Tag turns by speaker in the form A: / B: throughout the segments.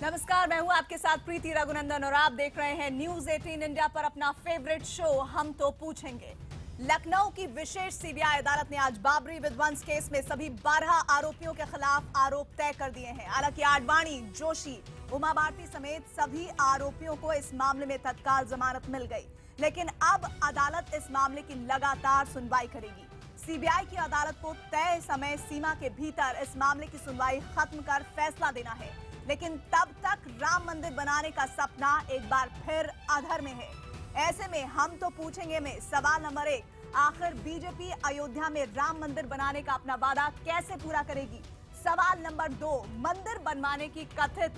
A: नमस्कार, मैं हूं आपके साथ प्रीति रघुनंदन और आप देख रहे हैं न्यूज 18 इंडिया पर अपना फेवरेट शो हम तो पूछेंगे। लखनऊ की विशेष सीबीआई अदालत ने आज बाबरी विध्वंस केस में सभी 12 आरोपियों के खिलाफ आरोप तय कर दिए हैं। हालांकि आडवाणी, जोशी, उमा भारती समेत सभी आरोपियों को इस मामले में तत्काल जमानत मिल गई, लेकिन अब अदालत इस मामले की लगातार सुनवाई करेगी। सीबीआई की अदालत को तय समय सीमा के भीतर इस मामले की सुनवाई खत्म कर फैसला देना है, लेकिन तब तक राम मंदिर बनाने का सपना एक बार फिर अधर में है। ऐसे में हम तो पूछेंगे में सवाल नंबर 1, आखिर बीजेपी अयोध्या में राम मंदिर बनाने का अपना वादा कैसे पूरा करेगी? सवाल नंबर 2, मंदिर बनवाने की कथित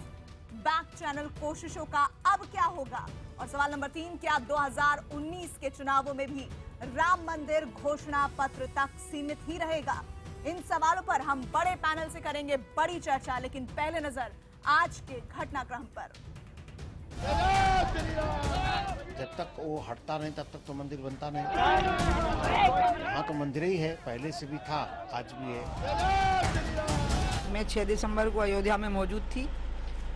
A: बैक चैनल कोशिशों का अब क्या होगा? और सवाल नंबर 3, क्या 2019 के चुनावों में भी राम मंदिर घोषणा पत्र तक सीमित ही रहेगा? इन सवालों पर हम बड़े पैनल से करेंगे बड़ी चर्चा, लेकिन पहले नजर आज के घटनाक्रम पर।
B: जब तक वो हटता नहीं तब तक तो मंदिर बनता नहीं। हाँ, तो मंदिर ही है, पहले से भी था, आज भी है।
C: मैं 6 दिसंबर को अयोध्या में मौजूद थी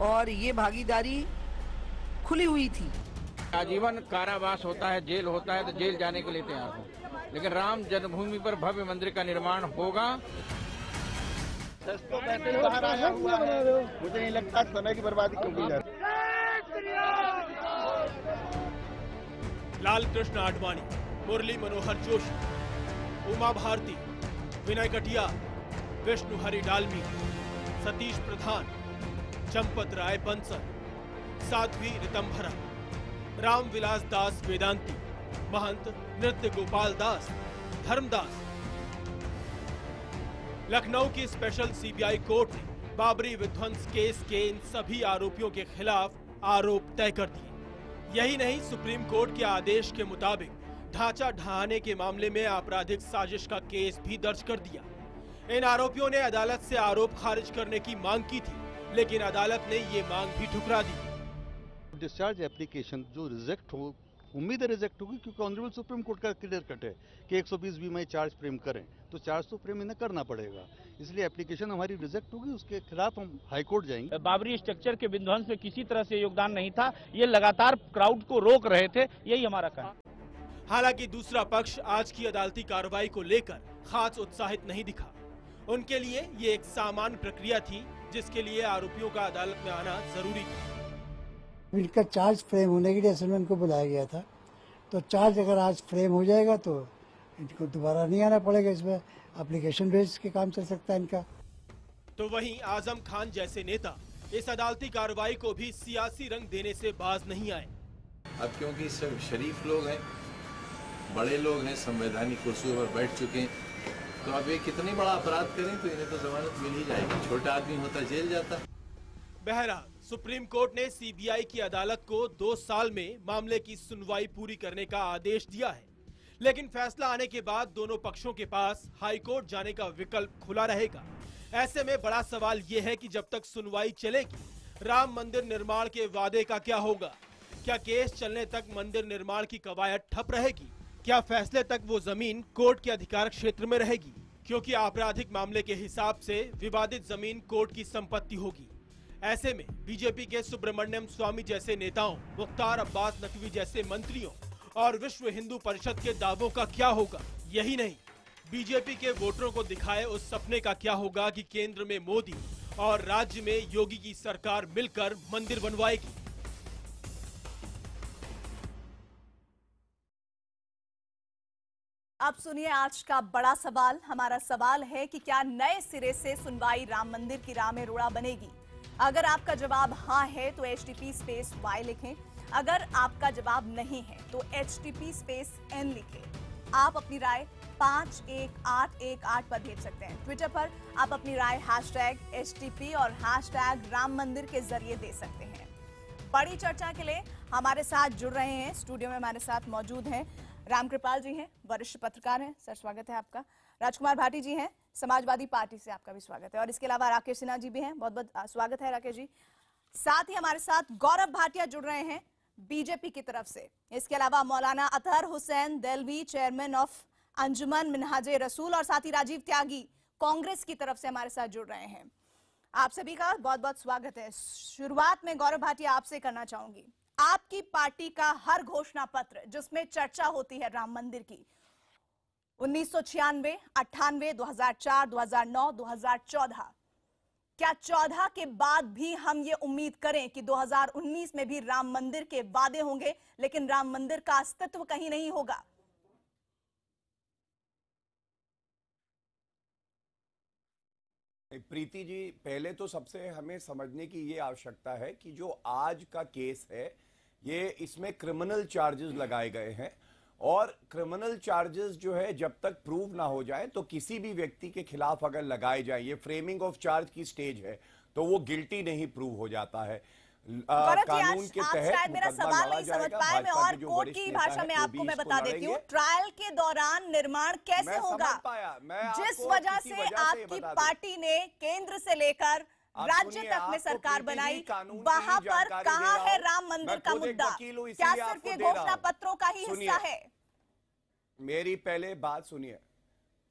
C: और ये भागीदारी खुली हुई थी।
D: आजीवन कारावास होता है, जेल होता है, तो जेल जाने के लिए तैयार हूँ, लेकिन राम जन्मभूमि पर भव्य मंदिर का निर्माण होगा।
E: तो पैसे बाहर आया हुआ है, मुझे नहीं लगता समय की बर्बादी क्यों की जा रही।
F: लाल कृष्ण आडवाणी, मुरली मनोहर जोशी, उमा भारती, विनय कटियार, विष्णु हरि डालमी, सतीश प्रधान, चंपत राय बंसल, साध्वी रितंभरा, रामविलास दास वेदांती, महंत नृत्य गोपाल दास, धर्मदास। लखनऊ की स्पेशल सीबीआई कोर्ट ने बाबरी विध्वंस केस के इन सभी आरोपियों के खिलाफ आरोप तय कर दिए। यही नहीं, सुप्रीम कोर्ट के आदेश के मुताबिक ढांचा ढहाने के मामले में आपराधिक साजिश का केस भी दर्ज कर दिया। इन आरोपियों ने अदालत से आरोप खारिज करने की मांग की थी, लेकिन अदालत ने ये मांग भी ठुकरा दी।
E: डिस्चार्ज एप्लीकेशन जो रिजेक्ट हो, उम्मीद है रिजेक्ट होगी, क्योंकि ऑनरेबल सुप्रीम कोर्ट का क्लियर कट है कि 120 बी में चार्ज फ्रेम करें, तो चार्ज तो फ्रेम इन्हें करना पड़ेगा। इसलिए एप्लीकेशन हमारी रिजेक्ट होगी, उसके खिलाफ हम हाई कोर्ट जाएंगे।
G: बाबरी स्ट्रक्चर के विध्वंस में किसी तरह से योगदान नहीं था, ये लगातार क्राउड को रोक रहे थे, यही हमारा कहना।
F: हालांकि दूसरा पक्ष आज की अदालती कार्रवाई को लेकर खास उत्साहित नहीं दिखा। उनके लिए ये एक सामान्य प्रक्रिया थी, जिसके लिए आरोपियों का अदालत में आना जरूरी था।
H: इनका चार्ज फ्रेम होने के लिए असल में इनको बुलाया गया था, तो चार्ज अगर आज फ्रेम हो जाएगा तो इनको दोबारा नहीं आना पड़ेगा, इसमें एप्लीकेशन बेस के काम चल सकता है इनका।
F: तो वहीं आजम खान जैसे नेता इस अदालती कार्रवाई को भी सियासी रंग देने से बाज नहीं आए।
I: अब क्योंकि सब शरीफ लोग हैं, बड़े लोग हैं, संवैधानिक कुर्सियों पर बैठ चुके हैं, तो अब ये कितनी बड़ा अपराध करें तो इन्हें तो जमानत मिल ही जाएगी। छोटा आदमी होता जेल जाता।
F: बहरहाल सुप्रीम कोर्ट ने सीबीआई की अदालत को 2 साल में मामले की सुनवाई पूरी करने का आदेश दिया है, लेकिन फैसला आने के बाद दोनों पक्षों के पास हाई कोर्ट जाने का विकल्प खुला रहेगा। ऐसे में बड़ा सवाल ये है कि जब तक सुनवाई चलेगी, राम मंदिर निर्माण के वादे का क्या होगा? क्या केस चलने तक मंदिर निर्माण की कवायद ठप रहेगी? क्या फैसले तक वो जमीन कोर्ट के अधिकार क्षेत्र में रहेगी? क्योंकि आपराधिक मामले के हिसाब से विवादित जमीन कोर्ट की संपत्ति होगी। ऐसे में बीजेपी के सुब्रमण्यम स्वामी जैसे नेताओं, मुख्तार अब्बास नकवी जैसे मंत्रियों और विश्व हिंदू परिषद के दावों का क्या होगा? यही नहीं, बीजेपी के वोटरों को दिखाए उस सपने का क्या होगा कि केंद्र में मोदी और राज्य में योगी की सरकार मिलकर मंदिर बनवाएगी।
A: अब सुनिए आज का बड़ा सवाल। हमारा सवाल है कि क्या नए सिरे से सुनवाई राम मंदिर की राह में रोड़ा बनेगी? अगर आपका जवाब हाँ है तो HTP_Y लिखें। अगर आपका जवाब नहीं है तो HTP_N लिखें। आप अपनी राय 51818 पर भेज सकते हैं। ट्विटर पर आप अपनी राय #HTP और #राम मंदिर के जरिए दे सकते हैं। बड़ी चर्चा के लिए हमारे साथ जुड़ रहे हैं, स्टूडियो में हमारे साथ मौजूद हैं रामकृपाल जी हैं, वरिष्ठ पत्रकार हैं, सर स्वागत है आपका। राजकुमार भाटी जी हैं, समाजवादी पार्टी से, आपका भी स्वागत है। और इसके अलावा राकेश सिन्हा जी भी हैं, बहुत बहुत स्वागत है राकेश जी। साथ ही हमारे साथ गौरव भाटिया जुड़ रहे हैं बीजेपी की तरफ से। इसके अलावा मौलाना अतहर हुसैन देलवी, चेयरमैन ऑफ अंजुमन मिनहाजे रसूल, और साथ ही राजीव त्यागी कांग्रेस की तरफ से हमारे साथ जुड़ रहे हैं। आप सभी का बहुत बहुत स्वागत है। शुरुआत में गौरव भाटिया आपसे करना चाहूंगी, आपकी पार्टी का हर घोषणा पत्र जिसमें चर्चा होती है राम मंदिर की, 1996, 98, 2004, 2009, 2014, क्या 14 के बाद भी हम ये उम्मीद करें कि 2019 में भी राम मंदिर के वादे होंगे लेकिन राम मंदिर का अस्तित्व कहीं नहीं होगा?
J: प्रीति जी, पहले तो सबसे हमें समझने की ये आवश्यकता है कि जो आज का केस है ये इसमें क्रिमिनल चार्जेस लगाए गए हैं और क्रिमिनल चार्जेस जो है जब तक प्रूव ना हो जाए तो किसी भी व्यक्ति के खिलाफ अगर लगाए जाए, ये फ्रेमिंग ऑफ चार्ज की स्टेज है, तो वो गिल्टी नहीं प्रूव हो जाता है। कानून के तहत
A: शायद मेरा सवाल नहीं समझ पाए, मैं और कोर्ट की भाषा में आपको मैं बता देती हूँ, ट्रायल के दौरान निर्माण कैसे होगा? जिस वजह से आपकी पार्टी ने केंद्र से लेकर राज्य तक में सरकार बनाई, वहां पर कहां है राम मंदिर का मुद्दा? क्या सिर्फ ये घोषणा पत्रों का ही हिस्सा है?
J: मेरी पहले बात सुनिए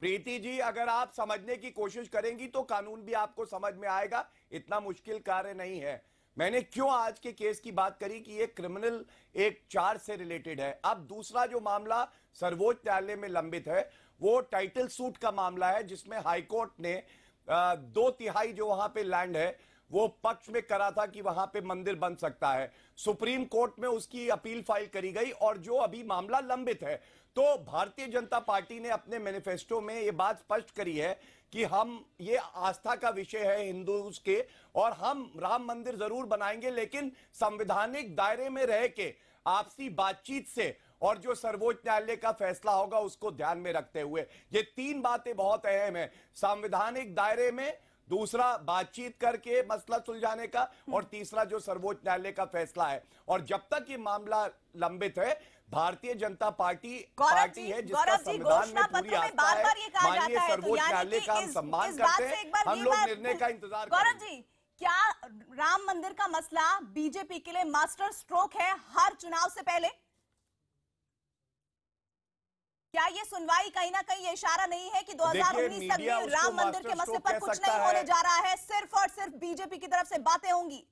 J: प्रीति जी, अगर आप समझने की कोशिश करेंगी तो कानून भी आपको समझ में आएगा, इतना मुश्किल कार्य नहीं है। मैंने क्यों आज के केस की बात करी कि ये क्रिमिनल एक चार्ज से रिलेटेड है। अब दूसरा जो मामला सर्वोच्च न्यायालय में लंबित है वो टाइटल सूट का मामला है, जिसमें हाईकोर्ट ने 2/3 जो वहां पे लैंड है वो पक्ष में करा था कि वहां पे मंदिर बन सकता है। सुप्रीम कोर्ट में उसकी अपील फाइल करी गई और जो अभी मामला लंबित है, तो भारतीय जनता पार्टी ने अपने मैनिफेस्टो में ये बात स्पष्ट करी है कि हम, ये आस्था का विषय है हिंदूज के, और हम राम मंदिर जरूर बनाएंगे लेकिन संवैधानिक दायरे में रह के आपसी बातचीत से और जो सर्वोच्च न्यायालय का फैसला होगा उसको ध्यान में रखते हुए। ये 3 बातें बहुत अहम है, संवैधानिक दायरे में, दूसरा बातचीत करके मसला सुलझाने का, और तीसरा जो सर्वोच्च न्यायालय का फैसला है। और जब तक ये मामला लंबित है, भारतीय जनता पार्टी है जिसका संविधान में पूरी आस्था है, माननीय सर्वोच्च न्यायालय का हम सम्मान करते हैं, हम लोग निर्णय का इंतजार
A: गौरव जी, क्या राम मंदिर का मसला बीजेपी के लिए मास्टर स्ट्रोक है हर चुनाव से पहले? क्या ये सुनवाई कहीं ना कहीं ये इशारा नहीं है कि 2019 तक भी राम मंदिर के मसले पर कुछ नहीं होने जा रहा है, सिर्फ और सिर्फ बीजेपी की तरफ से बातें होंगी?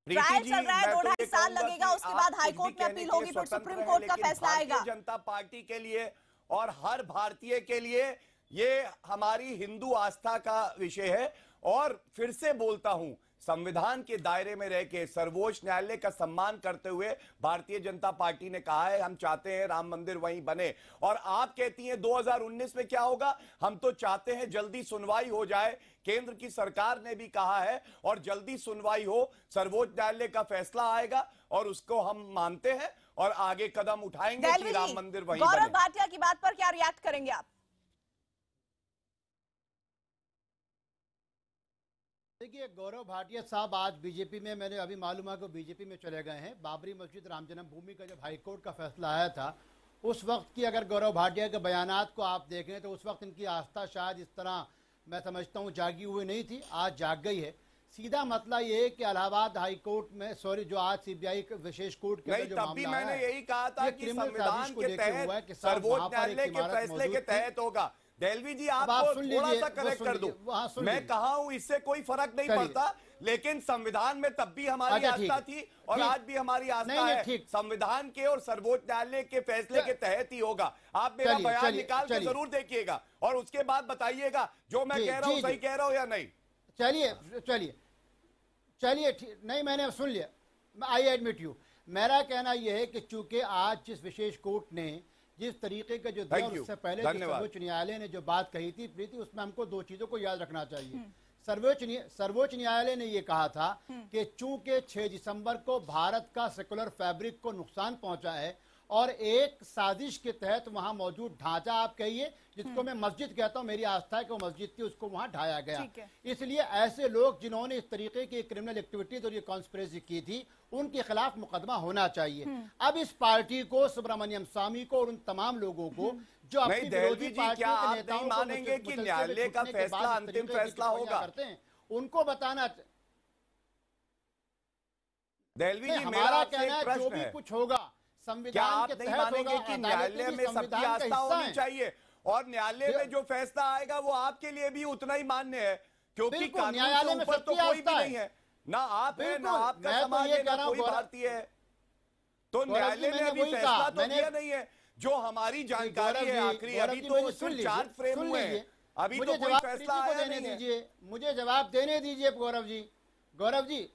A: ट्रायल चल रहा है, 2-2.5 साल लगेगा, उसके बाद हाईकोर्ट में अपील होगी, फिर सुप्रीम कोर्ट का फैसला आएगा।
J: भारतीय जनता पार्टी के लिए और हर भारतीय के लिए ये हमारी हिंदू आस्था का विषय है। और फिर से बोलता हूं, संविधान के दायरे में रह के सर्वोच्च न्यायालय का सम्मान करते हुए भारतीय जनता पार्टी ने कहा है हम चाहते हैं राम मंदिर वहीं बने। और आप कहती हैं 2019 में क्या होगा? हम तो चाहते हैं जल्दी सुनवाई हो जाए, केंद्र की सरकार ने भी कहा है, और जल्दी सुनवाई हो, सर्वोच्च न्यायालय का फैसला आएगा और उसको हम मानते हैं और आगे कदम उठाएंगे कि राम मंदिर वहीं बने।
A: गौरव भाटिया की बात पर क्या रिएक्ट करेंगे आप?
K: देखिए, गौरव भाटिया साहब आज बीजेपी में, मैंने अभी मालूम है कि बीजेपी में चले गए हैं। बाबरी मस्जिद राम जन्मभूमि का जब हाईकोर्ट का फैसला आया था, उस वक्त की अगर गौरव भाटिया के बयानात को आप देखें तो उस वक्त इनकी आस्था शायद इस तरह मैं समझता हूँ जागी हुई नहीं थी, आज जाग गई है। सीधा मतलब ये है कि इलाहाबाद हाई कोर्ट में, सॉरी, जो आज सीबीआई विशेष कोर्ट के जो मामला है,
J: मैंने यही कहा था कि संविधान के तहत सर्वोच्च न्यायालय के फैसले के तहत होगा। देलवी जी, आपको थोड़ा सा करेक्ट कर दूं, मैं कहा हूं इससे कोई फर्क नहीं पड़ता, लेकिन संविधान में तब भी हमारी आस्था थी और आज भी हमारी आस्था है। संविधान के और सर्वोच्च न्यायालय के फैसले के तहत ही होगा। आप मेरा बयान निकाल के जरूर देखिएगा और उसके बाद बताइएगा जो मैं कह रहा हूं सही कह रहा हूं या नहीं।
K: चलिए, नहीं, मैंने सुन लिया, आई एडमिट यू। मेरा कहना यह है कि चूंकि आज जिस विशेष कोर्ट ने जिस तरीके का जो दिया, उससे पहले सर्वोच्च न्यायालय ने जो बात कही थी प्रीति, उसमें हमको 2 चीजों को याद रखना चाहिए। सर्वोच्च न्यायालय ने ये कहा था कि चूंकि 6 दिसंबर को भारत का सेकुलर फैब्रिक को नुकसान पहुंचा है और एक साजिश के तहत वहां मौजूद ढांचा, आप कहिए जिसको मैं मस्जिद कहता हूं, मेरी आस्था है कि वो मस्जिद थी, उसको वहां ढाया गया। इसलिए ऐसे लोग जिन्होंने इस तरीके की क्रिमिनल एक्टिविटीज और ये कॉन्स्पिरेसी की थी, उनके खिलाफ मुकदमा होना चाहिए। अब इस पार्टी को, सुब्रमण्यम स्वामी को और उन तमाम लोगों को जो अपनी विरोधी पार्टियों के नेताओं
J: मानेंगे कि न्यायालय का फैसला अंतिम फैसला होगा,
K: करते हैं, उनको बताना।
J: देलवी जी,
K: हमारा कहना है जो भी कुछ होगा संविधान के तहत होगा,
J: कि न्यायालय में सबकी आस्था होनी चाहिए और न्यायालय में जो फैसला आएगा वो आपके लिए भी उतना ही मान्य है, क्योंकि कानून से ऊपर तो कोई भी नहीं है, ना आप है ना आपका समाज है ना कोई भारतीय है। तो न्यायालय ने अभी फैसला तो दिया नहीं है। जो हमारी जानकारी है आखिरी, अभी तो चार्ज फ्रेम हुए हैं, अभी तो कोई फैसला आया नहीं है।
K: मुझे जवाब देने दीजिए गौरव जी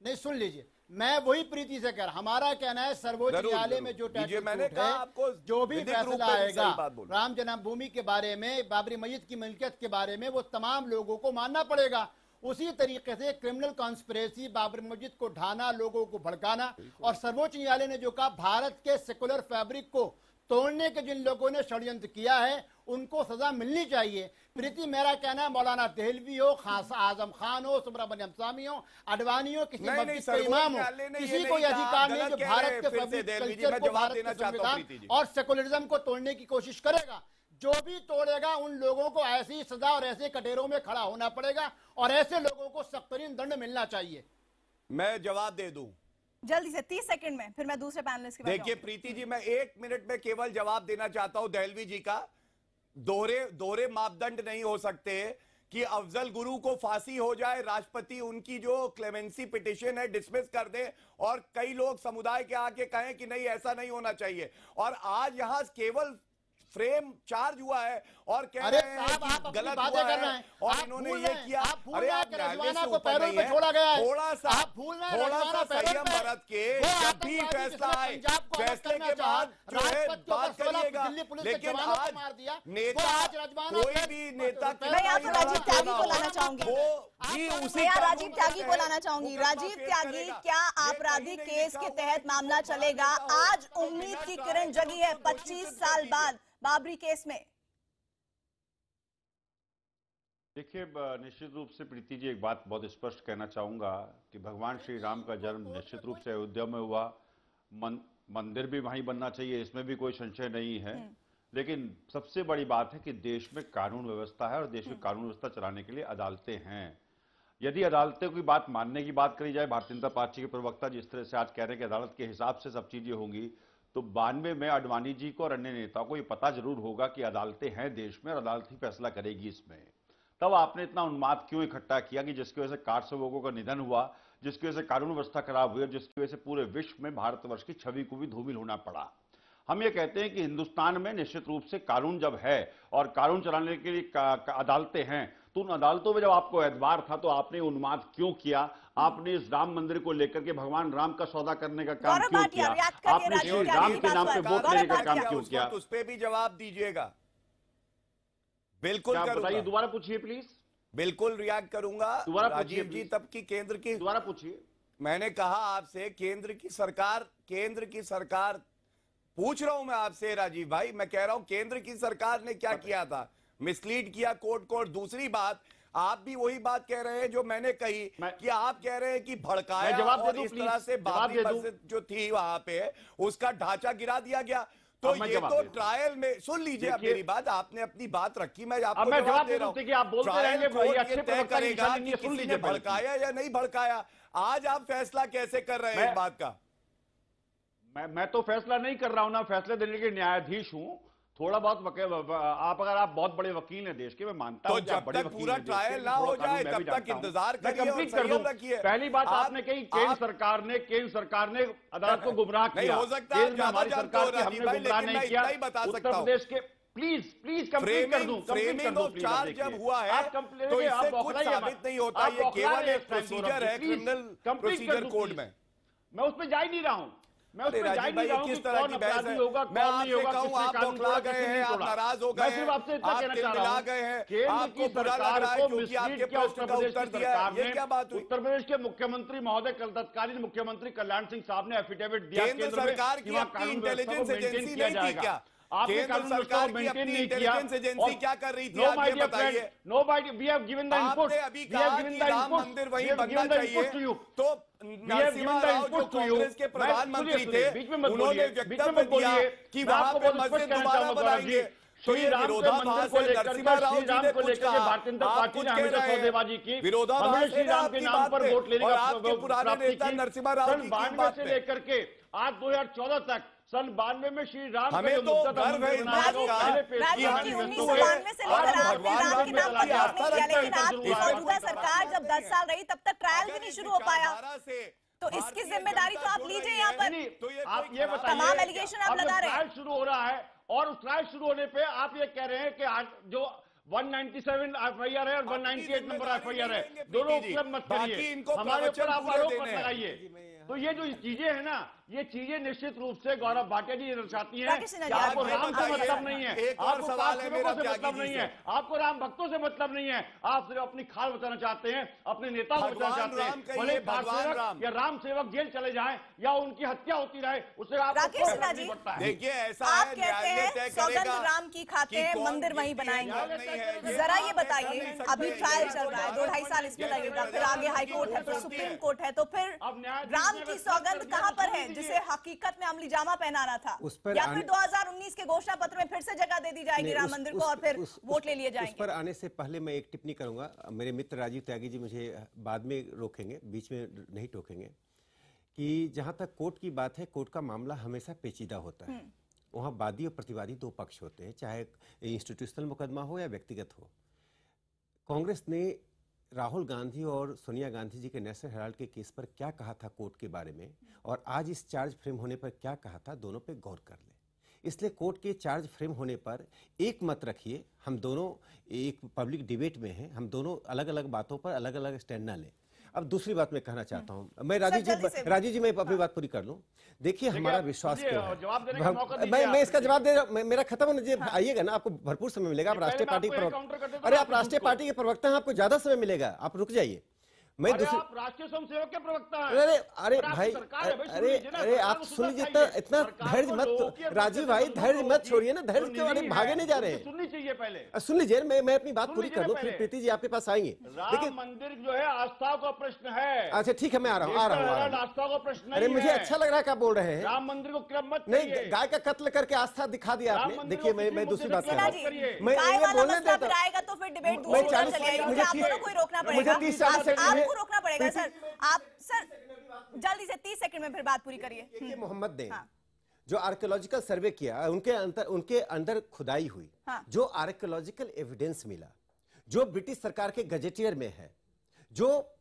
K: नहीं, सुन लीजिए, मैं वही प्रीति से कह रहा, हमारा कहना है सर्वोच्च न्यायालय में जो
J: मैंने कहा आपको
K: जो भी फैसला आएगा राम जन्मभूमि के बारे में, बाबरी मस्जिद की मिल्कियत के बारे में, वो तमाम लोगों को मानना पड़ेगा। उसी तरीके से क्रिमिनल कॉन्स्पिरेसी, बाबरी मस्जिद को ढाना, लोगों को भड़काना, और सर्वोच्च न्यायालय ने जो कहा भारत के सेकुलर फैब्रिक को तोड़ने के जिन लोगों ने षड्यंत्र किया है उनको सजा मिलनी चाहिए। प्रीति, मेरा कहना है मौलाना देहलवी हो, आजम खान हो, सुब्रमण्यम स्वामी हो, अडवाणी हो, किसी मस्जिद के इमाम हो, किसी को अधिकार नहीं जो भारत के फैब्रिक कल्चर को, भारत के संविधान और सेकुलरिज्म को तोड़ने की कोशिश करेगा। जो भी तोड़ेगा उन लोगों को ऐसी सजा और ऐसे कटेरों में खड़ा होना पड़ेगा और ऐसे लोगों को सख्तरीन दंड मिलना चाहिए।
J: मैं जवाब दे दूं
A: जल्दी से 30 सेकंड में, फिर मैं दूसरे पैनलिस्ट के पास।
J: देखिए प्रीति जी, मैं 1 मिनट में केवल जवाब देना चाहता हूं देहलवी जी का। दोहरे मापदंड नहीं हो सकते कि अफजल गुरु को फांसी हो जाए, राष्ट्रपति उनकी जो क्लेमेंसी पिटिशन है डिसमिस कर दे और कई लोग समुदाय के आके कहें कि नहीं ऐसा नहीं होना चाहिए। और आज यहां केवल फ्रेम चार्ज हुआ है और कह रहे हैं गलत हुआ है और इन्होंने ये किया। अरे आप रजवाना को पैरोल पे छोड़ा गया है, थोड़ा सा संयम बरत के जब भी फैसला आए, फैसले के बाद जो है बात करिएगा। लेकिन आज नेता, कोई भी नेता,
A: मैं यहाँ पर राजीव त्यागी को लाना चाहूंगी, राजीव त्यागी को लाना चाहूंगी। राजीव त्यागी, क्या आपराधिक केस के तहत मामला चलेगा? आज उम्मीद की किरण जगी है 25 साल बाद बाबरी केस में।
L: देखिए, निश्चित रूप से प्रीति जी एक बात बहुत स्पष्ट कहना चाहूंगा कि भगवान श्री राम का जन्म निश्चित रूप से अयोध्या में हुआ, मंदिर भी वहीं बनना चाहिए, इसमें भी कोई संशय नहीं है। लेकिन सबसे बड़ी बात है कि देश में कानून व्यवस्था है और देश में कानून व्यवस्था चलाने के लिए अदालतें हैं। यदि अदालतों की बात मानने की बात करी जाए, भारतीय जनता पार्टी के प्रवक्ता जिस तरह से आज कह रहे हैं कि अदालत के हिसाब से सब चीजें होंगी, तो 92 में अडवाणी जी को और अन्य नेताओं को ये पता जरूर होगा कि अदालतें हैं देश में और अदालत ही फैसला करेगी इसमें। तब आपने इतना उन्माद क्यों इकट्ठा किया कि जिसकी वजह से 400 लोगों का निधन हुआ, जिसकी वजह से कानून व्यवस्था खराब हुई और जिसकी वजह से पूरे विश्व में भारतवर्ष की छवि को भी धूमिल होना पड़ा। हम ये कहते हैं कि हिंदुस्तान में निश्चित रूप से कानून जब है और कानून चलाने के लिए अदालतें हैं, तो उन अदालतों में जब आपको एतबार था तो आपने उन्माद क्यों किया? आपने इस राम मंदिर को लेकर के भगवान राम का सौदा करने का काम क्यों किया? आपने श्री राम के नाम पे वोट लेने का काम क्यों किया?
J: उस पे भी जवाब दीजिएगा। बिल्कुल
L: बताइए, दोबारा पूछिए प्लीज।
J: बिल्कुल रिएक्ट करूंगा राजीव जी। तब की केंद्र की,
L: दोबारा पूछिए।
J: मैंने कहा आपसे केंद्र की सरकार पूछ रहा हूं मैं आपसे राजीव भाई, मैं कह रहा हूं केंद्र की सरकार ने क्या किया था? मिसलीड किया कोर्ट को। दूसरी बात, आप भी वही बात कह रहे हैं जो मैंने कही कि आप कह रहे हैं कि भड़काया और इस तरह से बाबरी मस्जिद जो थी वहां पे उसका ढांचा गिरा दिया गया। तो ये तो ट्रायल में, सुन लीजिए आप मेरी बात, आपने अपनी बात रखी, मैं आपको जवाब दे रहा हूं। ट्रायल कोर्ट ये तय करेगा कि किसी ने भड़काया या नहीं भड़काया। आज आप फैसला कैसे कर रहे हैं इस बात का?
L: मैं तो फैसला नहीं कर रहा हूं ना, फैसले देने के न्यायाधीश हूं। थोड़ा बहुत अगर आप बहुत बड़े वकील हैं देश के, मैं मानता हूं।
J: तो जब तक पूरा ट्रायल ना हो जाए तब तक इंतजार करिए और संयम रखिए।
L: पहली बात आपने कही केंद्र सरकार ने अदालत को गुमराह किया।
J: नहीं हो सकता,
L: हमारी सरकार की हमने गुमराह नहीं किया। उत्तर प्रदेश के प्लीज कंप्लीट कर दूं।
J: फ्रेमिंग ऑफ चार्ज जब हुआ है तो इससे कुछ साबित नहीं होता, ये केवल एक प्रोसीजर है क्रिमिनल प्रोसीजर कोड में।
L: मैं उसमें जा ही नहीं रहा हूं। मैं उसमें जा ही नहीं रहा हूं
J: किस तरह की बहस है। मैं आपसे कहूं, आप बौखला गए हैं, आप नाराज हो गए हैं, आप तिलमिला गए हैं, आपको बुरा लग रहा है क्योंकि आपके प्रश्न का उत्तर दिया। ये क्या बात हुई?
L: उत्तर प्रदेश के मुख्यमंत्री महोदय, तत्कालीन मुख्यमंत्री कल्याण सिंह साहब ने एफिडेविट दिया
J: केंद्र सरकार की अपनी इंटेलिजेंस एजेंसी नहीं थी क्या? केंद्र सरकार की अपनी इंटेलिजेंस एजेंसी क्या कर रही थी? आप ये बताइए। आपने अभी कहा कि राम मंदिर वहीं बनना चाहिए, तो नरसिम्हा राव जो कांग्रेस के प्रधानमंत्री थे उन्होंने वक्तव्य दिया कि वहां पे मस्जिद दोबारा बनाएंगे। तो ये विरोधाभास है। नरसिम्हा राव जी ने कुछ कहा, आप कुछ कह रहे हैं। विरोधाभास है आपकी बात पे। और आपके पुराने नेता नरसिम्हा राव जी की बात पे
L: लेकर के आज 2014 तक सन 92 में श्री राम
J: हमें तो गर्व है
A: मौजूदा सरकार जब 10 साल रही तब तक ट्रायल भी नहीं शुरू हो पाया, तो इसकी जिम्मेदारी तो आप लीजिए। यहाँ पर
L: आप ये बताइए,
A: तमाम एलिगेशन आप लगा रहे हैं।
L: ट्रायल शुरू हो रहा है और उस ट्रायल शुरू होने पे आप ये कह रहे हैं कि जो 197 FIR है और 198 नंबर FIR है, दोनों उपलब्ध मत करिए, हमारे ऊपर आप आरोप मत लगाइए। तो ये जो चीजें है ना, ये चीजें निश्चित रूप से गौरव भाटिया जी दर्शाती हैं कि आपको राम से मतलब नहीं है, आपको पाक सेवकों से मतलब नहीं है, आपको राम भक्तों से मतलब नहीं है, आप सिर्फ अपनी खाल बचाना चाहते हैं, अपने नेताओं को बचाना चाहते हैं। भले पाक सेवक या राम सेवक जेल चले जाएं या उनकी हत्या होती रहे, उससे आपको नहीं पड़ता है।
J: देखिए ऐसा
A: आप कहते हैं सौगंध राम की खाते हैं, मंदिर वहीं बनाएंगे। जरा ये बताइए, अभी ट्रायल चल रहा है, 2-2.5 साल इसमें लगेगा, फिर आगे हाई कोर्ट है, फिर सुप्रीम कोर्ट है, तो फिर राम की सौगंध कहां पर है जिसे हकीकत में अमली जामा पहनाना था? या फिर 2019 के घोषणा पत्र में फिर से जगह दे दी जाएगी राम मंदिर को और फिर वोट ले लिए जाएंगे?
M: उस पर आने से पहले मैं एक टिप्पणी करूंगा, मेरे मित्र राजीव त्यागी जी मुझे बाद में रोकेंगे, बीच में नहीं टोकेंगे, कि जहां तक कोर्ट की बात है, कोर्ट का मामला हमेशा पेचीदा होता है। वहां वादी और प्रतिवादी दो पक्ष होते हैं, चाहे इंस्टीट्यूशनल मुकदमा हो या व्यक्तिगत हो। कांग्रेस ने राहुल गांधी और सोनिया गांधी जी के नेशनल हेराल्ड के केस पर क्या कहा था कोर्ट के बारे में, और आज इस चार्ज फ्रेम होने पर क्या कहा था, दोनों पे गौर कर ले। इसलिए कोर्ट के चार्ज फ्रेम होने पर एक मत रखिए, हम दोनों एक पब्लिक डिबेट में हैं, हम दोनों अलग अलग बातों पर अलग अलग स्टैंड ना लें। अब दूसरी बात मैं कहना चाहता हूं, मैं राजीव जी मैं अपनी बात पूरी कर लूं। देखिए हमारा विश्वास क्यों है, मैं इसका जवाब दे रहा हूं, मेरा खत्म होने दीजिए, आइएगा ना, आपको भरपूर समय मिलेगा। आप राष्ट्रीय पार्टी के प्रवक्ता, अरे आप राष्ट्रीय पार्टी के प्रवक्ता हैं, आपको ज्यादा समय मिलेगा, आप रुक जाइए। मैं
L: आप राष्ट्रीय स्वयंसेवक के प्रवक्ता हैं।
M: अरे भाई, अरे आप सुन लीजिए, इतना धैर्य मत, राजीव भाई धैर्य मत छोड़िए ना, धैर्य के बारे में भागे नहीं जा रहे हैं।
L: सुननी चाहिए पहले,
M: सुन लीजिए, मैं अपनी बात पूरी कर लूं, फिर प्रीति जी आपके पास आएंगे।
L: देखिए मंदिर जो है आस्था का प्रश्न है।
M: अच्छा ठीक है, मैं आ रहा हूँ।
L: आस्था का प्रश्न।
M: अरे मुझे अच्छा लग रहा है क्या बोल रहे हैं,
L: राम मंदिर को क्रम मत
M: नहीं, गाय का कत्ल करके आस्था दिखा दिया आपने। देखिए मैं दूसरी बात कर रहा हूँ, मैं ये बोलने देता हूँ,
A: तो फिर डिबेट दूसरी तरफ चली जाएगी, आप दोनों को रोकना पड़ेगा, आपको रोकना पड़ेगा। सर आप जल्दी से 30 सेकंड में फिर बात पूरी करिए।
M: मोहम्मद ने जो आर्कियोलॉजिकल सर्वे किया, उनके अंदर खुदाई हुई, जो आर्कियोलॉजिकल एविडेंस मिला, जो ब्रिटिश सरकार के गजेटियर में है, जो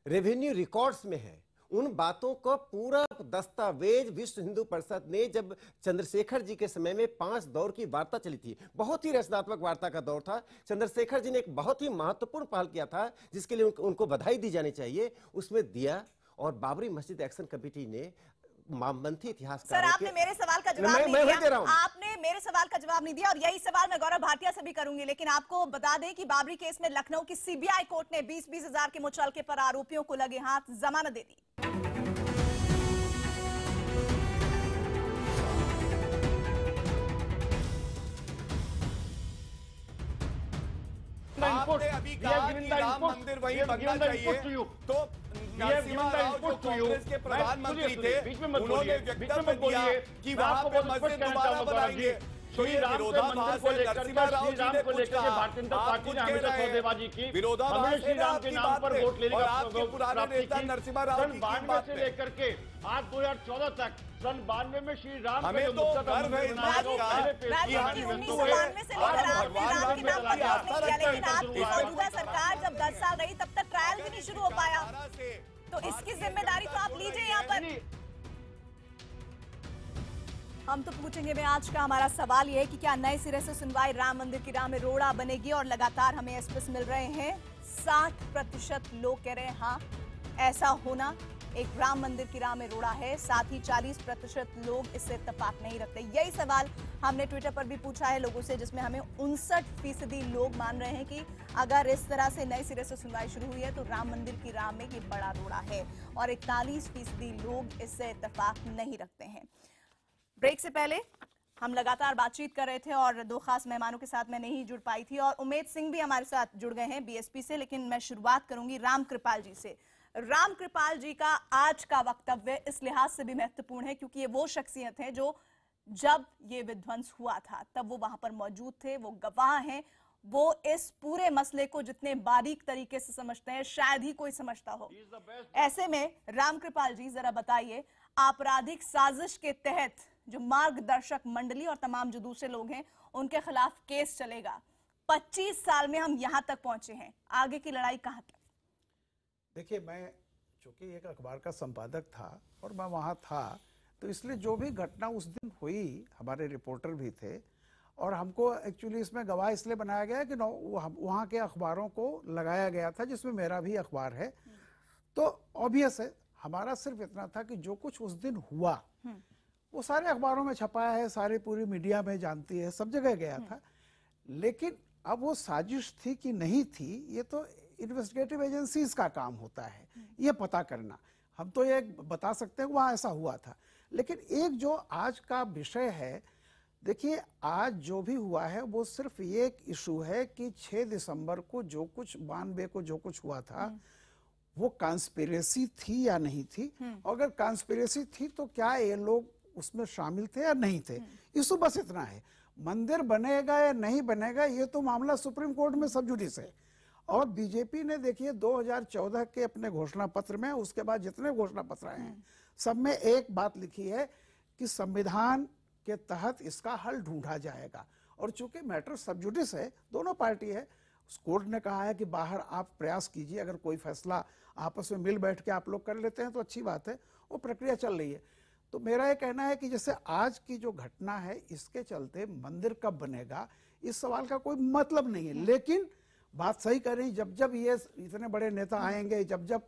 M: रेवेन्यू रिकॉर्ड्स में है, उन बातों का पूरा दस्तावेज विश्व हिंदू परिषद ने, जब चंद्रशेखर जी के समय में 5 दौर की वार्ता चली थी, बहुत ही रचनात्मक वार्ता का दौर था, चंद्रशेखर जी ने एक बहुत ही महत्वपूर्ण पहल किया था जिसके लिए उनको बधाई दी जानी चाहिए, उसमें दिया। और बाबरी मस्जिद एक्शन कमेटी ने वामपंथी इतिहासकार,
A: सर आपने मेरे सवाल का जवाब नहीं दिया, आपने मेरे सवाल का जवाब नहीं दिया, और यही सवाल मैं गौरव भाटिया से भी करूंगी। लेकिन आपको बता दें कि बाबरी केस में लखनऊ की सीबीआई कोर्ट ने 20-20 हजार के मुचलके पर आरोपियों को लगे हाथ जमानत दे दी।
J: आपने अभी कहा कि राम मंदिर वहीं बनना चाहिए, तो नरसिम्हा राव जो कांग्रेस के प्रधानमंत्री थे, उन्होंने वक्तव्य दिया कि वहां पे मस्जिद दोबारा बनाएंगे।
L: श्री राम के मंदिर को लेकर श्री राम को लेकर के भारतीय जनता पार्टी ने हमेशा सौदेबाजी की, हमने श्री राम के नाम पर वोट लेने का प्राप्ति की। सन 92 से लेकर के आज 2014 तक, सन 92 में श्री राम
J: हमें तो गर्व है
A: मौजूदा सरकार जब 10 साल रही तब तक ट्रायल भी नहीं शुरू हो पाया, तो इसकी जिम्मेदारी तो आप लीजिए। यहाँ पर हम तो पूछेंगे में आज का हमारा सवाल यह है कि क्या नए सिरे से सुनवाई राम मंदिर की राह में रोड़ा बनेगी, और लगातार हमें एसएमएस मिल रहे हैं, 60% लोग कह रहे हैं हाँ ऐसा होना एक राम मंदिर की राह में रोड़ा है, साथ ही 40% लोग इससे इत्तेफाक नहीं रखते। यही सवाल हमने ट्विटर पर भी पूछा है लोगों से, जिसमें हमें 59% लोग मान रहे हैं कि अगर इस तरह से नए सिरे से सुनवाई शुरू हुई है तो राम मंदिर की राह में ये बड़ा रोड़ा है, और 41% लोग इससे इत्तेफाक नहीं रखते हैं। ब्रेक से पहले हम लगातार बातचीत कर रहे थे और 2 खास मेहमानों के साथ मैं नहीं जुड़ पाई थी, और उमेद सिंह भी हमारे साथ जुड़ गए हैं बीएसपी से, लेकिन मैं शुरुआत करूंगी राम कृपाल जी से। राम कृपाल जी का आज का वक्तव्य इस लिहाज से भी महत्वपूर्ण है क्योंकि ये वो शख्सियत है जो जब ये विध्वंस हुआ था तब वो वहां पर मौजूद थे, वो गवाह हैं, वो इस पूरे मसले को जितने बारीक तरीके से समझते हैं शायद ही कोई समझता हो। ऐसे में राम कृपाल जी जरा बताइए, आपराधिक साजिश के तहत जो मार्गदर्शक मंडली और तमाम जो दूसरे लोग हैं उनके खिलाफ केस चलेगा। 25 साल में हम यहां तक पहुंचे हैं, आगे की लड़ाई कहां तक?
N: देखिए, मैं चूंकि एक अखबार का संपादक था और मैं वहाँ था, तो इसलिए जो भी घटना उस दिन हुई, हमारे रिपोर्टर भी थे और हमको एक्चुअली इसमें गवाह इसलिए बनाया गया कि वहाँ के अखबारों को लगाया गया था जिसमें मेरा भी अखबार है। तो ऑब्वियस है, हमारा सिर्फ इतना था कि जो कुछ उस दिन हुआ वो सारे अखबारों में छपाया है, सारी पूरी मीडिया में जानती है, सब जगह गया था। लेकिन अब वो साजिश थी कि नहीं थी, ये तो इन्वेस्टिगेटिव एजेंसीज का काम होता है ये पता करना। हम तो ये बता सकते हैं वहाँ ऐसा हुआ था। लेकिन एक जो आज का विषय है, देखिए आज जो भी हुआ है वो सिर्फ ये एक इशू है कि 6 दिसंबर को जो कुछ 92 को जो कुछ हुआ था वो कॉन्स्पिरेसी थी या नहीं थी, अगर कॉन्स्पिरेसी थी तो क्या ये लोग उसमें शामिल थे या नहीं थे, इशू बस इतना है। मंदिर बनेगा या नहीं बनेगा ये तो मामला सुप्रीम कोर्ट में सब जुडिस है। और बीजेपी ने देखिए 2014 के अपने घोषणा पत्र में, उसके बाद जितने घोषणा पत्र आए हैं सब में एक बात लिखी है कि संविधान के तहत इसका हल ढूंढा जाएगा। और चूंकि मैटर सब जुडिस है, दोनों पार्टी है, कोर्ट ने कहा है कि बाहर आप प्रयास कीजिए, अगर कोई फैसला आपस में मिल बैठ के आप लोग कर लेते हैं तो अच्छी बात है, वो प्रक्रिया चल रही है। तो मेरा ये कहना है कि जैसे आज की जो घटना है इसके चलते मंदिर कब बनेगा इस सवाल का कोई मतलब नहीं है। लेकिन बात सही कर रही, जब जब ये इतने बड़े नेता आएंगे, जब जब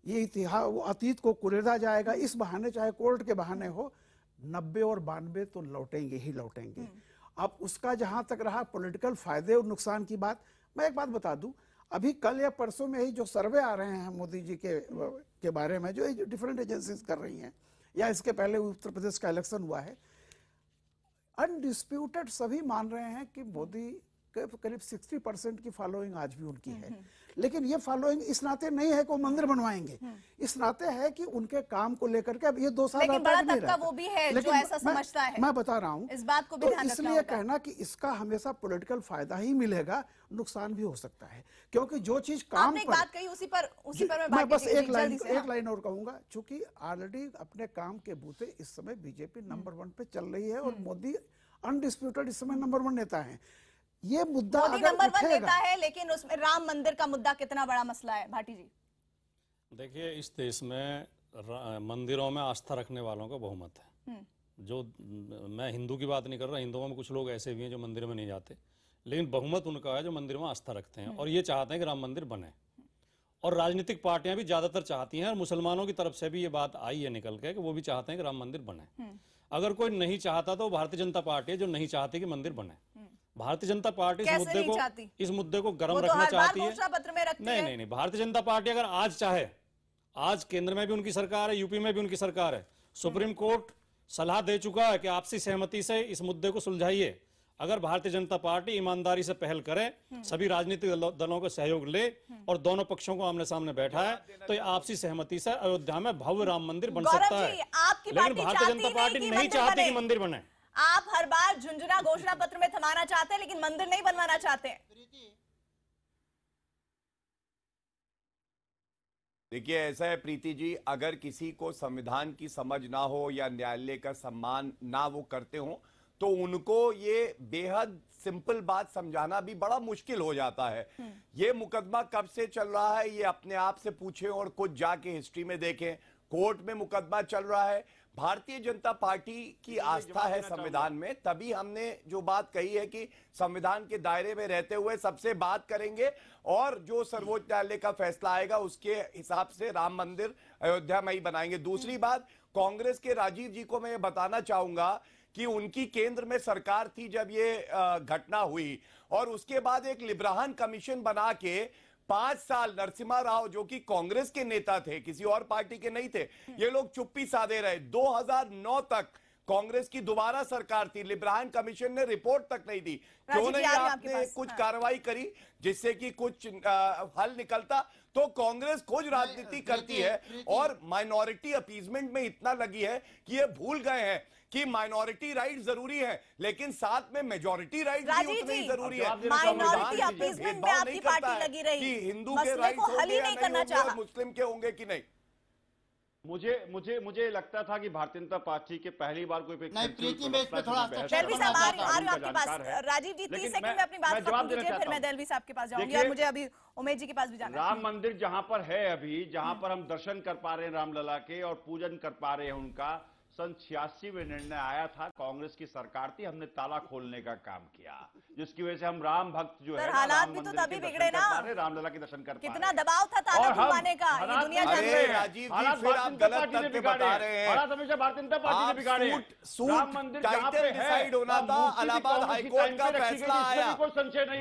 N: ये इतिहास अतीत को कुरेदा जाएगा इस बहाने, चाहे कोर्ट के बहाने हो, 90 और 92 तो लौटेंगे ही लौटेंगे। अब उसका जहां तक रहा पॉलिटिकल फायदे और नुकसान की बात, मैं एक बात बता दूं, अभी कल या परसों में ही जो सर्वे आ रहे हैं मोदी जी के बारे में, जो डिफरेंट एजेंसीज कर रही हैं, या इसके पहले उत्तर प्रदेश का इलेक्शन हुआ है, अनडिस्प्यूटेड सभी मान रहे हैं कि मोदी करीब 60% की फॉलोइंग आज भी उनकी है। लेकिन ये फॉलोइंग इस नाते नहीं है कि वो मंदिर बनवाएंगे, इस नाते है कि उनके काम को लेकर के अब ये 2 साल
A: लेकिन बड़ा तबका वो भी है जो ऐसा समझता है।
N: मैं बता रहा हूँ,
A: इस बात को भी ध्यान रखना
N: इसलिए कहना कि इसका हमेशा पॉलिटिकल फायदा ही मिलेगा, नुकसान भी हो सकता है, क्योंकि जो चीज काम
A: आपने एक बात कही उसी पर
N: मैं बस एक लाइन और कहूंगा, चूंकि ऑलरेडी अपने काम के बूते इस समय बीजेपी नंबर 1 पे चल रही है और मोदी अनडिस्प्यूटेड इस समय नंबर 1 नेता है। ये मुद्दा
A: मोदी नंबर 1 नेता है, लेकिन उसमें राम मंदिर का मुद्दा कितना बड़ा मसला है भाटी जी?
O: देखिए, इस देश में मंदिरों में आस्था रखने वालों का बहुमत है। जो मैं हिंदू की बात नहीं कर रहा, हिंदुओं में कुछ लोग ऐसे भी हैं जो मंदिर में नहीं जाते, लेकिन बहुमत उनका है जो मंदिर में आस्था रखते हैं और ये चाहते हैं कि राम मंदिर बने। और राजनीतिक पार्टियां भी ज्यादातर चाहती हैं, और मुसलमानों की तरफ से भी ये बात आई है निकल के कि वो भी चाहते हैं कि राम मंदिर बने। अगर कोई नहीं चाहता तो भारतीय जनता पार्टी है जो नहीं चाहती कि मंदिर बने। भारतीय जनता पार्टी इस मुद्दे को गर्म रखना चाहती है। नहीं, भारतीय जनता पार्टी अगर आज चाहे, आज केंद्र में भी उनकी सरकार है, यूपी में भी उनकी सरकार है, सुप्रीम कोर्ट सलाह दे चुका है कि आपसी सहमति से इस मुद्दे को सुलझाइए। अगर भारतीय जनता पार्टी ईमानदारी से पहल करे, सभी राजनीतिक दलों का सहयोग ले और दोनों पक्षों को आमने सामने बैठा है, तो ये आपसी सहमति से अयोध्या में भव्य राम मंदिर बन सकता है। लेकिन भारतीय जनता पार्टी नहीं चाहती कि मंदिर बने।
A: आप हर बार झुंझुना घोषणा पत्र में थमाना चाहते हैं, लेकिन मंदिर नहीं बनवाना चाहते हैं।
J: देखिए, ऐसा है प्रीति जी, अगर किसी को संविधान की समझ ना हो या न्यायालय का सम्मान ना वो करते हो, तो उनको ये बेहद सिंपल बात समझाना भी बड़ा मुश्किल हो जाता है। ये मुकदमा कब से चल रहा है ये अपने आप से पूछें और कुछ जाके हिस्ट्री में देखें। कोर्ट में मुकदमा चल रहा है, भारतीय जनता पार्टी की आस्था है संविधान में, तभी हमने जो बात कही है कि संविधान के दायरे में रहते हुए सबसे बात करेंगे और जो सर्वोच्च न्यायालय का फैसला आएगा उसके हिसाब से राम मंदिर अयोध्या में ही बनाएंगे। दूसरी बात, कांग्रेस के राजीव जी को मैं ये बताना चाहूंगा कि उनकी केंद्र में सरकार थी जब ये घटना हुई, और उसके बाद एक लिब्राहन कमीशन बना के 5 साल नरसिम्हा राव जो कि कांग्रेस के नेता थे, किसी और पार्टी के नहीं थे, ये लोग चुप्पी साधे रहे। 2009 तक कांग्रेस की दोबारा सरकार थी, लिब्राहन कमीशन ने रिपोर्ट तक नहीं दी। क्यों नहीं आपने कुछ कार्रवाई करी जिससे कि कुछ हल निकलता? तो कांग्रेस खुद राजनीति करती है और माइनॉरिटी अपीजमेंट में इतना लगी है कि ये भूल गए हैं कि माइनॉरिटी राइट जरूरी है, लेकिन साथ में मेजॉरिटी राइट भी उतने ही जरूरी है।
A: माइनॉरिटी अपीजमेंट में आपकी पार्टी लगी रही,
J: कि हिंदू के राइट होंगे या नहीं होंगे और मुस्लिम के होंगे कि नहीं।
L: मुझे लगता था कि भारतीय जनता पार्टी के पहली बार कोई
K: प्रीति में इस पे थोड़ा
A: देलवी साहब आ रही हूं आपके पास। राजीव जी 30 सेकंड में अपनी बात खत्म कीजिए, फिर मैं देलवी साहब के पास जाऊंगी और मुझे अभी उमेश जी के पास भी जाना है।
L: राम मंदिर जहां पर है अभी, जहां पर हम दर्शन कर पा रहे हैं रामलला के और पूजन कर पा रहे हैं उनका, सन 86 में निर्णय आया था, कांग्रेस की सरकार थी, हमने ताला खोलने का काम किया, जिसकी वजह से हम राम भक्त जो है
A: हालात भी तो तभी बिगड़े ना,
L: रामलला के दर्शन कर पा रहे हैं।
A: कितना दबाव था ताला खुलवाने का, ये दुनिया जानती है।
J: राजीव जी फिर आप गलत तथ्य बता रहे हैं।
L: हमेशा भारतीय जनता पार्टी ने बिगाड़े।
J: राम मंदिर टाइटल डिसाइड होना था, इलाहाबाद हाईकोर्ट का फैसला आया,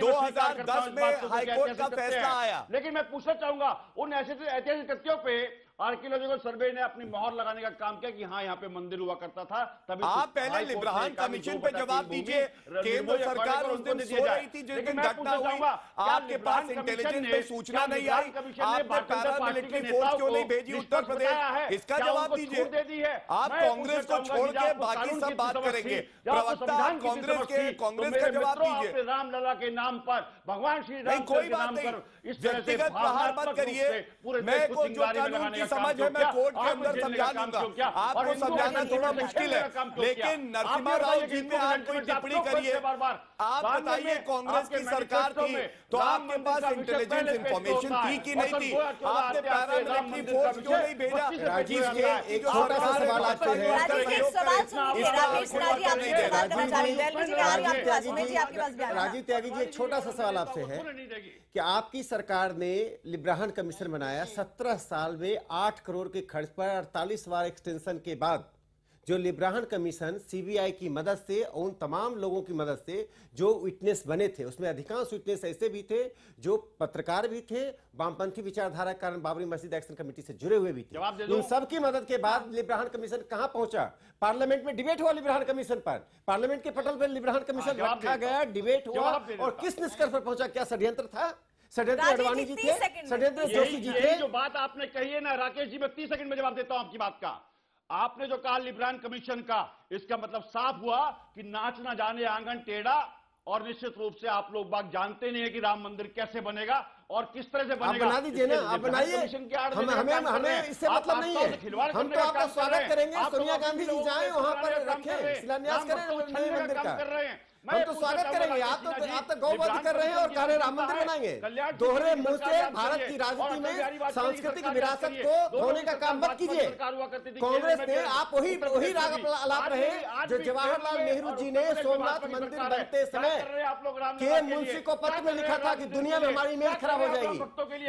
J: 2010 में हाईकोर्ट का फैसला आया।
L: लेकिन मैं पूछना चाहूंगा उन ऐतिहासिक तथ्यों पे आर्कियोलॉजिकल सर्वे ने अपनी मोहर लगाने का काम किया कि हाँ यहाँ पे मंदिर हुआ करता था। तभी
J: आप पहले लिब्राहन कमीशन पे जवाब दीजिए। केंद्र सरकार उस दिन सो रही थी जिस दिन घटना हुई, आपके पास इंटेलिजेंस में सूचना नहीं आई, आपने पैरामिलिट्री फोर्स क्यों नहीं भेजी उत्तर प्रदेश? इसका जवाब दीजिए। आप कांग्रेस को छोड़ के बाकी सब बात करेंगे। प्रवक्ता कांग्रेस का जवाब दीजिए।
L: रामलला के नाम पर, भगवान श्री राम
J: कोई बात नहीं, व्यक्तिगत प्रहार मत करिए। मैं को जो कानून की समझ है मैं कोर्ट के अंदर समझा दूंगा, आपको समझाना थोड़ा मुश्किल है। लेकिन नरसिम्हा राव जी पे आप कोई टिप्पणी करिए। आप बताइए कांग्रेस की सरकार थी तो आपके पास इंटेलिजेंस इंफॉर्मेशन थी कि नहीं थी? आपने पैरामिलिट्री फोर्स क्यों नहीं भेजा?
M: राजीव जी एक छोटा सा सवाल आपसे है। राजीव त्यागी जी एक छोटा सा सवाल आपसे है कि आपकी सरकार ने लिब्राहन कमीशन बनाया, 17 साल में 8 करोड़ के खर्च पर 48 बार एक्सटेंशन के बाद जो लिब्राहन कमीशन सीबीआई की मदद से और उन तमाम लोगों की मदद से जो विटनेस बने थे, उसमें अधिकांश विटनेस ऐसे भी थे जो पत्रकार भी थे, वामपंथी विचारधारा के कारण बाबरी मस्जिद एक्शन कमेटी से जुड़े हुए भी थे। उन सब की मदद के बाद लिब्राहन कमीशन कहां पहुंचा? पार्लियामेंट में डिबेट हुआ लिब्राहन कमीशन पर, पार्लियामेंट के पटल पर लिब्राहन कमीशन रखा गया, डिबेट हुआ और किस निष्कर्ष पर पहुंचा? क्या षड्यंत्र था? षड्यंत्र अडवाणी जी थे, षड्यंत्र जोशी जी थे।
L: जो बात आपने कही है ना राकेश जी, मैं 30 सेकंड में जवाब देता हूं आपकी बात का। आपने जो कहा लिब्राहन कमीशन का, इसका मतलब साफ हुआ कि नाच ना जाने आंगन टेढ़ा, और निश्चित रूप से आप लोग बात जानते नहीं है कि राम मंदिर कैसे बनेगा और किस तरह से बनेगा।
M: आप बना दीजिए ना, आप बनाइए, हमें इससे मतलब नहीं है। हम तो आपका स्वागत करेंगे, सोनिया गांधी जी जाएं वहां पर रखें, शिलान्यास करें नए मंदिर का, हम तो स्वागत करेंगे। आप तो गौवध कर रहे हैं और कह रहे राम मंदिर बनाएंगे। दोहरे मुंह से भारत की राजनीति में सांस्कृतिक विरासत को धोने का काम मत कीजिए। कांग्रेस ने आप वही राग आलाप रहे जो जवाहरलाल नेहरू जी ने सोमनाथ मंदिर बनते समय के मुंशी को पत्र में लिखा था कि दुनिया में हमारी इमेज खराब हो जाएगी।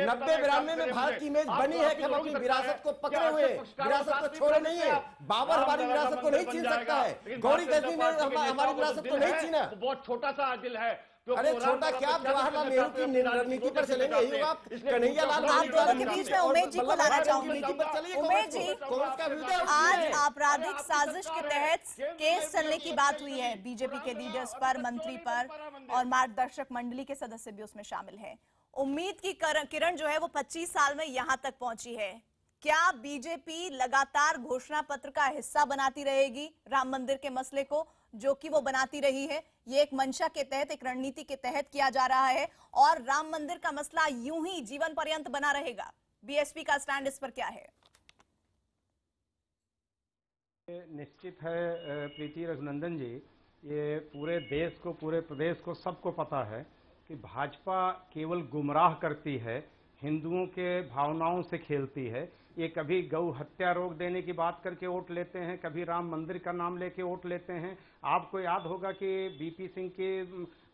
M: 90-92 में भारत की इमेज बनी है कि हम अपनी विरासत को पकड़े हुए, विरासत को छोड़े नहीं है। बाबर हमारी विरासत को नहीं छीन सकता है, गौरी गजनी ने हमारी विरासत को नहीं छीना।
L: बहुत छोटा सा दिल है।
M: अरे छोटा क्या, आप जवाहरलाल नेहरू की रणनीति पर चलेंगे? यही आप कन्हैया लाल
A: के बीच में उमेश जी को लाना चाहूंगी। उमेश जी, आज आपराधिक साजिश के तहत केस चलने की बात हुई है बीजेपी के लीडर्स पर, मंत्री पर, और मार्गदर्शक मंडली के सदस्य भी उसमें शामिल हैं। उम्मीद की किरण जो है वो 25 साल में यहां तक पहुंची है। क्या बीजेपी लगातार घोषणा पत्र का हिस्सा बनाती रहेगी राम मंदिर के मसले को, जो कि वो बनाती रही है? ये एक मंशा के तहत, एक रणनीति के तहत किया जा रहा है और राम मंदिर का मसला यूं ही जीवन पर्यंत बना रहेगा। बीएसपी का स्टैंड इस पर क्या है?
P: निश्चित है प्रीति रघुनंदन जी, ये पूरे देश को, पूरे प्रदेश को, सबको पता है कि भाजपा केवल गुमराह करती है, हिंदुओं के भावनाओं से खेलती है। ये कभी गौ हत्या रोक देने की बात करके वोट लेते हैं, कभी राम मंदिर का नाम लेके वोट लेते हैं। आपको याद होगा कि बीपी सिंह की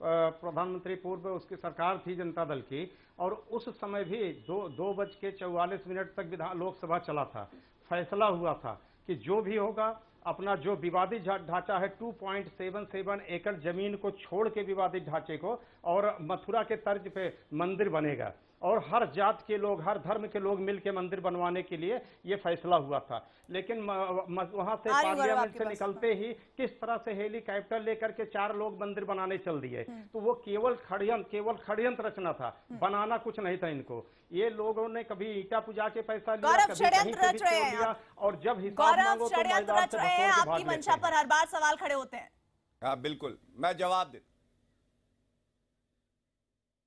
P: प्रधानमंत्री पूर्व उसकी सरकार थी जनता दल की, और उस समय भी 2:44 तक लोकसभा चला था। फैसला हुआ था कि जो भी होगा, अपना जो विवादित ढांचा है 2.77 एकड़ जमीन को छोड़ के विवादित ढांचे को, और मथुरा के तर्ज पे मंदिर बनेगा, और हर जात के लोग, हर धर्म के लोग मिलकर मंदिर बनवाने के लिए ये फैसला हुआ था। लेकिन वहां से पार्लियामेंट से निकलते ही किस तरह से हेलीकॉप्टर लेकर के 4 लोग मंदिर बनाने चल दिए। तो वो केवल षड्यंत्र रचना था, बनाना कुछ नहीं था इनको। ये लोगों ने कभी ईटा पूजा के पैसा लिया, कभी कहीं पे भी छोड़ दिया, और जब हिसाब मांगो तो मैदान से
A: आपकी मंशा पर हर बार सवाल खड़े होते हैं।
J: हाँ बिल्कुल, मैं जवाब दे।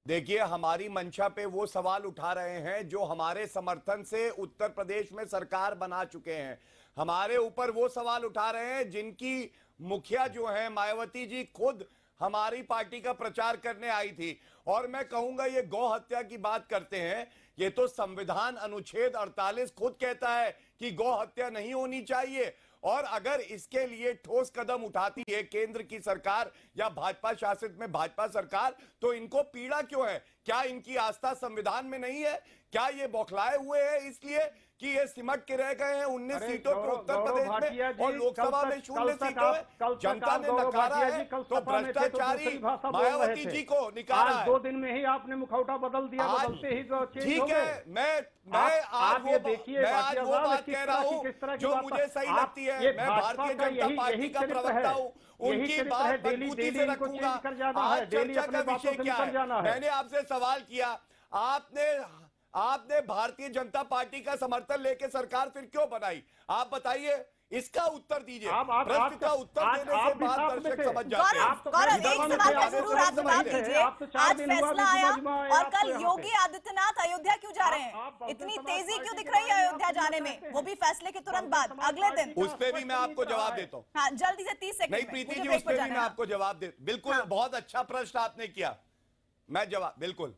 J: देखिए, हमारी मंशा पे वो सवाल उठा रहे हैं जो हमारे समर्थन से उत्तर प्रदेश में सरकार बना चुके हैं। हमारे ऊपर वो सवाल उठा रहे हैं जिनकी मुखिया जो है मायावती जी खुद हमारी पार्टी का प्रचार करने आई थी। और मैं कहूंगा ये गौ हत्या की बात करते हैं, ये तो संविधान अनुच्छेद 48 खुद कहता है कि गौ हत्या नहीं होनी चाहिए। और अगर इसके लिए ठोस कदम उठाती है केंद्र की सरकार या भाजपा शासित में भाजपा सरकार, तो इनको पीड़ा क्यों है? क्या इनकी आस्था संविधान में नहीं है? क्या ये बौखलाए हुए हैं इसलिए कि ये सिमट के रह गए हैं 19 सीटों पर उत्तर प्रदेश में और लोकसभा में 0 सीटों है? जनता ने नकारा है, तो भ्रष्टाचारी मायावती जी को निकाला है।
P: 2 दिन में ही आपने मुखौटा बदल दिया, बदलते ही तो चेंज हो गए।
J: ठीक है, मैं आज वो बात कह रहा हूँ जो मुझे सही लगती है। मैं भारतीय जनता पार्टी का प्रवक्ता हूँ, उनकी बात मजबूती से रखूंगा। आज चर्चा का विषय क्या है? मैंने आपसे सवाल किया, आपने भारतीय जनता पार्टी का समर्थन लेके सरकार फिर क्यों बनाई? आप बताइए, इसका उत्तर दीजिए। प्रश्न का उत्तर देने से बाद दर्शक समझ जाते हैं।
A: गौरव, एक सवाल का जरूर आप जवाब दीजिए। आज फैसला आया और कल योगी आदित्यनाथ अयोध्या क्यों जा रहे हैं? इतनी तेजी क्यों दिख रही है अयोध्या जाने में, वो भी फैसले के तुरंत बाद, अगले दिन?
J: उस पर भी मैं आपको जवाब देता हूँ।
A: हाँ, जल्दी से 30 सेकंड।
J: नहीं प्रीति जी, उस पर भी मैं आपको जवाब दे। बिल्कुल, बहुत अच्छा प्रश्न आपने किया, मैं जवाब बिल्कुल।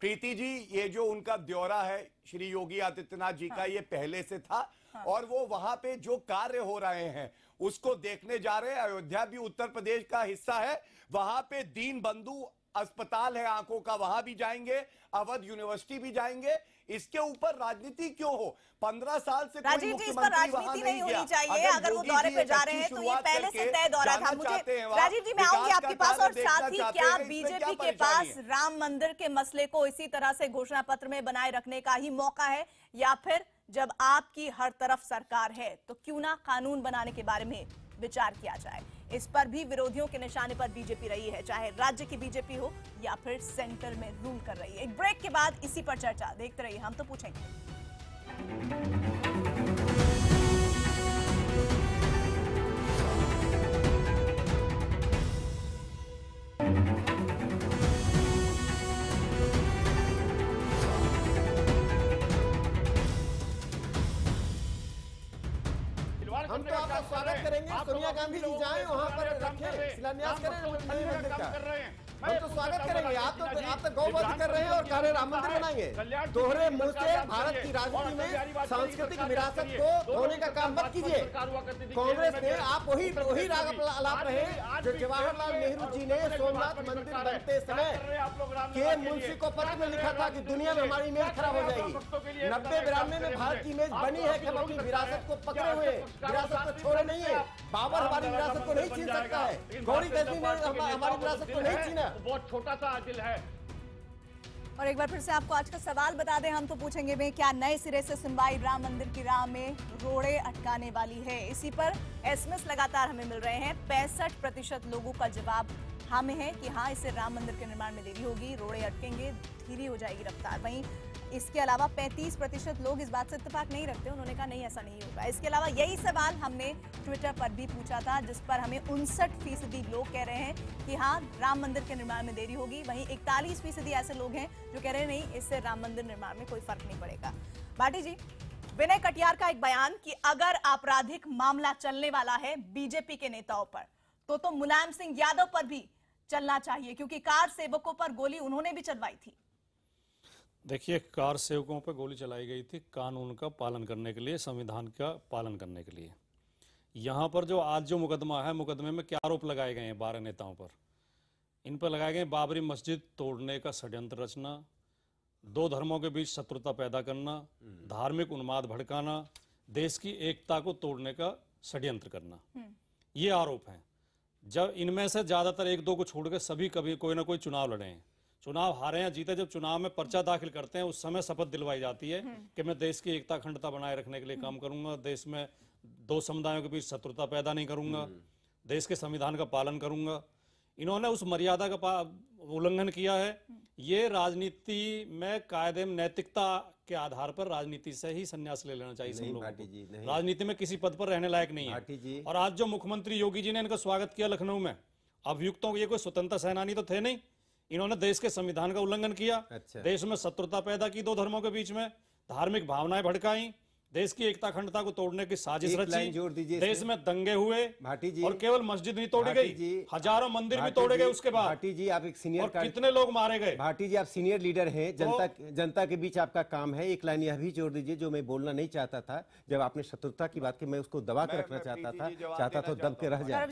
J: प्रीति जी, ये जो उनका ब्यौरा है श्री योगी आदित्यनाथ जी का, ये पहले से था और वो वहां पे जो कार्य हो रहे हैं उसको देखने जा रहे हैं। अयोध्या भी उत्तर प्रदेश का हिस्सा है, वहां पे दीन बंधु अस्पताल है आंखों का, वहां भी जाएंगे, अवध यूनिवर्सिटी भी जाएंगे। इसके ऊपर राजनीति क्यों हो? 15 साल से
A: राजीव जी, इस पर राजनीति नहीं होनी चाहिए। अगर वो दौरे पे जा रहे हैं तो ये पहले से तय दौरा था। मुझे राजीव जी, मैं आऊंगी आपके पास। और साथ ही क्या बीजेपी के पास राम मंदिर के मसले को इसी तरह से घोषणा पत्र में बनाए रखने का ही मौका है, या फिर जब आपकी हर तरफ सरकार है तो क्यों ना कानून बनाने के बारे में विचार किया जाए? इस पर भी विरोधियों के निशाने पर बीजेपी रही है, चाहे राज्य की बीजेपी हो या फिर सेंटर में रूल कर रही है। एक ब्रेक के बाद इसी पर चर्चा। देखते रहिए, हम तो पूछेंगे।
Q: हम तो आपका स्वागत करेंगे। सोनिया गांधी जी जाएं वहां पर रखें, शिलान्यास करें मंदिर का। हम तो स्वागत करेंगे। आप तो गौवध कर रहे हैं और कह रहे राम मंदिर बनाएंगे। दोहरे मुंह से भारत की राजनीति में सांस्कृतिक विरासत को धोने का काम मत कीजिए। कांग्रेस ने आप वही राग आलाप रहे जो जवाहरलाल नेहरू जी ने सोमनाथ मंदिर बनते समय के मुंशी को पत्र में लिखा था कि दुनिया में हमारी इमेज खराब हो जाएगी। 90-92 में भारत की इमेज बनी है कि हम अपनी विरासत को पकड़े हुए, विरासत को छोड़े नहीं है। बाबर हमारी विरासत को नहीं छीन सकता है, गौरी गजनी ने हमारी विरासत को नहीं छीना।
P: बहुत छोटा सा दिल है।
A: और एक बार फिर से आपको आज का सवाल बता दें, हम तो पूछेंगे में क्या नए सिरे से सुनवाई राम मंदिर की राह में रोड़े अटकाने वाली है? इसी पर एसएमएस लगातार हमें मिल रहे हैं। 65% लोगों का जवाब हाँ में है कि हाँ, इससे राम मंदिर के निर्माण में देरी होगी, रोड़े अटकेंगे, धीरे हो जाएगी रफ्तार। वहीं इसके अलावा 35% लोग इस बात से इत्तेफाक नहीं रखते, उन्होंने कहा नहीं, ऐसा नहीं होगा। इसके अलावा यही सवाल हमने ट्विटर पर भी पूछा था, जिस पर हमें 59% लोग कह रहे हैं कि हाँ, राम मंदिर के निर्माण में देरी होगी। वहीं 41% ऐसे लोग हैं जो कह रहे हैं नहीं, इससे राम मंदिर निर्माण में कोई फर्क नहीं पड़ेगा। भाटी जी, विनय कटियार का एक बयान कि अगर आपराधिक मामला चलने वाला है बीजेपी के नेताओं पर तो मुलायम सिंह यादव पर भी चलना चाहिए, क्योंकि कार सेवकों पर गोली उन्होंने भी चलवाई थी।
O: देखिए, कार सेवकों पर गोली चलाई गई थी कानून का पालन करने के लिए, संविधान का पालन करने के लिए। यहाँ पर जो आज जो मुकदमा है, मुकदमे में क्या आरोप लगाए गए हैं 12 नेताओं पर? इन पर लगाए गए बाबरी मस्जिद तोड़ने का षड्यंत्र रचना, 2 धर्मों के बीच शत्रुता पैदा करना, धार्मिक उन्माद भड़काना, देश की एकता को तोड़ने का षड्यंत्र करना, ये आरोप हैं। जब इनमें से ज्यादातर 1-2 को छोड़ के सभी कभी कोई ना कोई चुनाव लड़े हैं, चुनाव हारे हैं, जीते। जब चुनाव में पर्चा दाखिल करते हैं उस समय शपथ दिलवाई जाती है कि मैं देश की एकता अखंडता बनाए रखने के लिए काम करूंगा, देश में 2 समुदायों के बीच शत्रुता पैदा नहीं करूंगा, देश के संविधान का पालन करूंगा। इन्होंने उस मर्यादा का उल्लंघन किया है। ये राजनीति में कायदे में नैतिकता के आधार पर राजनीति से ही संन्यास ले लेना चाहिए सब लोगों को। राजनीति में किसी पद पर रहने लायक नहीं है। और आज जो मुख्यमंत्री योगी जी ने इनका स्वागत किया लखनऊ में, अभियुक्तों, ये कोई स्वतंत्रता सेनानी तो थे नहीं, इन्होंने देश के संविधान का उल्लंघन किया।
M: अच्छा।
O: देश में शत्रुता पैदा की 2 धर्मों के बीच में, धार्मिक भावनाएं भड़काई, देश की एकता अखंडता को तोड़ने की साजिश रची,
M: जोड़ दीजिए
O: देश में दंगे हुए
M: भाटी जी,
O: और केवल मस्जिद नहीं तोड़ी गई, हजारों मंदिर भी तोड़े गए उसके बाद।
M: भाटी जी आप एक सीनियर,
O: और कितने लोग मारे गए।
M: भाटी जी आप सीनियर लीडर हैं, जनता के बीच आपका काम है। एक लाइन यह भी जोड़ दीजिए जो मैं बोलना नहीं चाहता था, जब आपने शत्रुता की बात की मैं उसको दबा के रखना चाहता था दब के रह जाए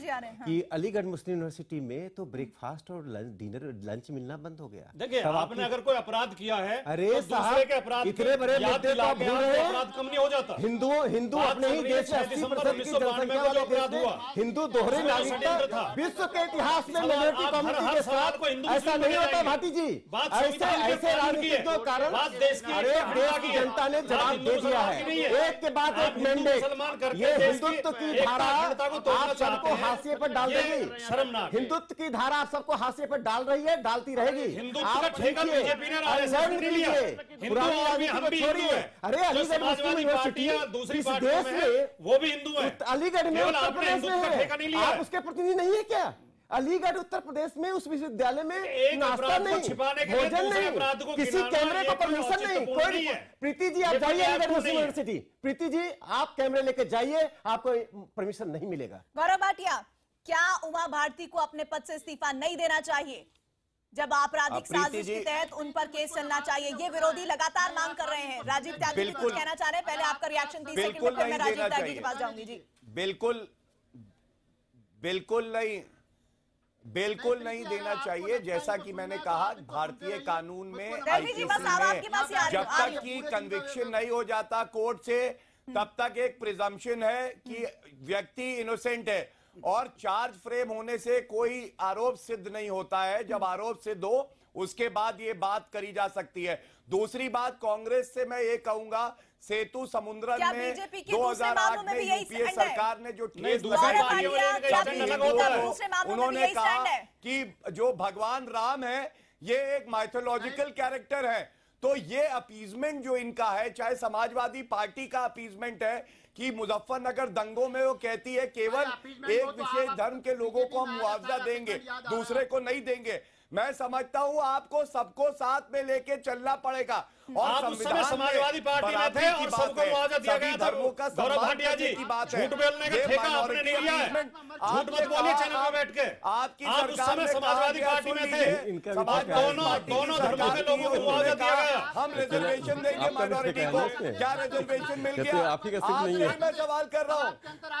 M: कि अलीगढ़ मुस्लिम यूनिवर्सिटी में तो ब्रेकफास्ट और लंच मिलना बंद हो गया।
O: देखिए आपने अगर कोई अपराध किया है,
M: अरे साहब इतने बड़े मुद्दे को आप भूल रहे हैं,
O: अपराध कम नहीं हो जाता।
M: हिंदू अपने ही देश में 80% की जनसंख्या वाले देश में हिंदू दोहरी नागरिकता, विश्व के इतिहास में माइनॉरिटी कम्युनिटी के साथ ऐसा नहीं होता भाटी जी। ऐसे राजनीतिक के कारण अरे देश की जनता ने जवाब दे दिया है, एक के बाद एक मैंडेट। ये हिंदुत्व की धारा आप सबको हाशिए पर डाल देगी, शर्मनाक। हिंदुत्व की धारा आप सबको हाशिए पर डाल रही है, डालती रहेगी। आप पुरानी राजनीति को छोड़िए। अरे अलीगढ़ मुस्लिम यूनिवर्सिटी इस देश में
O: वो भी हिंदू है,
M: अलीगढ़ में उत्तर प्रदेश में है, आप उसके प्रतिनिधि नहीं है क्या? अलीगढ़ उत्तर प्रदेश में उस विश्वविद्यालय में नाश्ता नहीं, भोजन नहीं, किसी कैमरे को परमिशन नहीं, कोई। प्रीति जी आप जाइए अलीगढ़ मुस्लिम यूनिवर्सिटी, प्रीति जी आप कैमरे लेके जाइए, आपको परमिशन नहीं मिलेगा।
A: गौरव भाटिया, क्या उमा भारती को अपने पद से इस्तीफा नहीं देना चाहिए? जब आपराधिक साजिश के तहत उन पर केस चलना चाहिए, ये विरोधी लगातार मांग कर रहे हैं। राजीव त्यागी भी कुछ कहना चाह रहे हैं, पहले आपका रिएक्शन 30 सेकंड में, फिर मैं राजीव त्यागी के पास जाऊंगी। जी
J: बिल्कुल नहीं देना चाहिए। जैसा कि मैंने कहा, भारतीय कानून में जब तक की कन्विक्शन नहीं हो जाता कोर्ट से, तब तक एक प्रिजम्पशन है कि व्यक्ति इनोसेंट है, और चार्ज फ्रेम होने से कोई आरोप सिद्ध नहीं होता है। जब आरोप सिद्ध हो उसके बाद ये बात करी जा सकती है। दूसरी बात, कांग्रेस से मैं ये कहूंगा, सेतु समुद्रन में 2008 में यूपीए सरकार ने जो ठेस लगाई, उन्होंने कहा कि जो भगवान राम है ये एक माइथोलॉजिकल कैरेक्टर है। तो ये अपीजमेंट जो इनका है, चाहे समाजवादी पार्टी का अपीजमेंट है कि मुजफ्फरनगर दंगों में वो कहती है केवल एक विशेष धर्म के लोगों को हम मुआवजा देंगे, दूसरे को नहीं देंगे। मैं समझता हूं आपको सबको साथ में लेके चलना पड़ेगा। और
O: आप उस समय समाजवादी पार्टी में थे और सबको मुआवजा दिया गया था। गौरव भाटिया जी, झूठ बोलने का ठेका आपने नहीं लिया है, झूठ मत बोलिए चैनल पे बैठ के। आप उस समय समाजवादी पार्टी में थे, दोनों धर्मों के लोगों को मुआवजा दिया गया।
J: हम रिजर्वेशन देंगे माइनॉरिटी को, क्या रिजर्वेशन मिल गया? आपसे मैं सवाल कर रहा हूँ,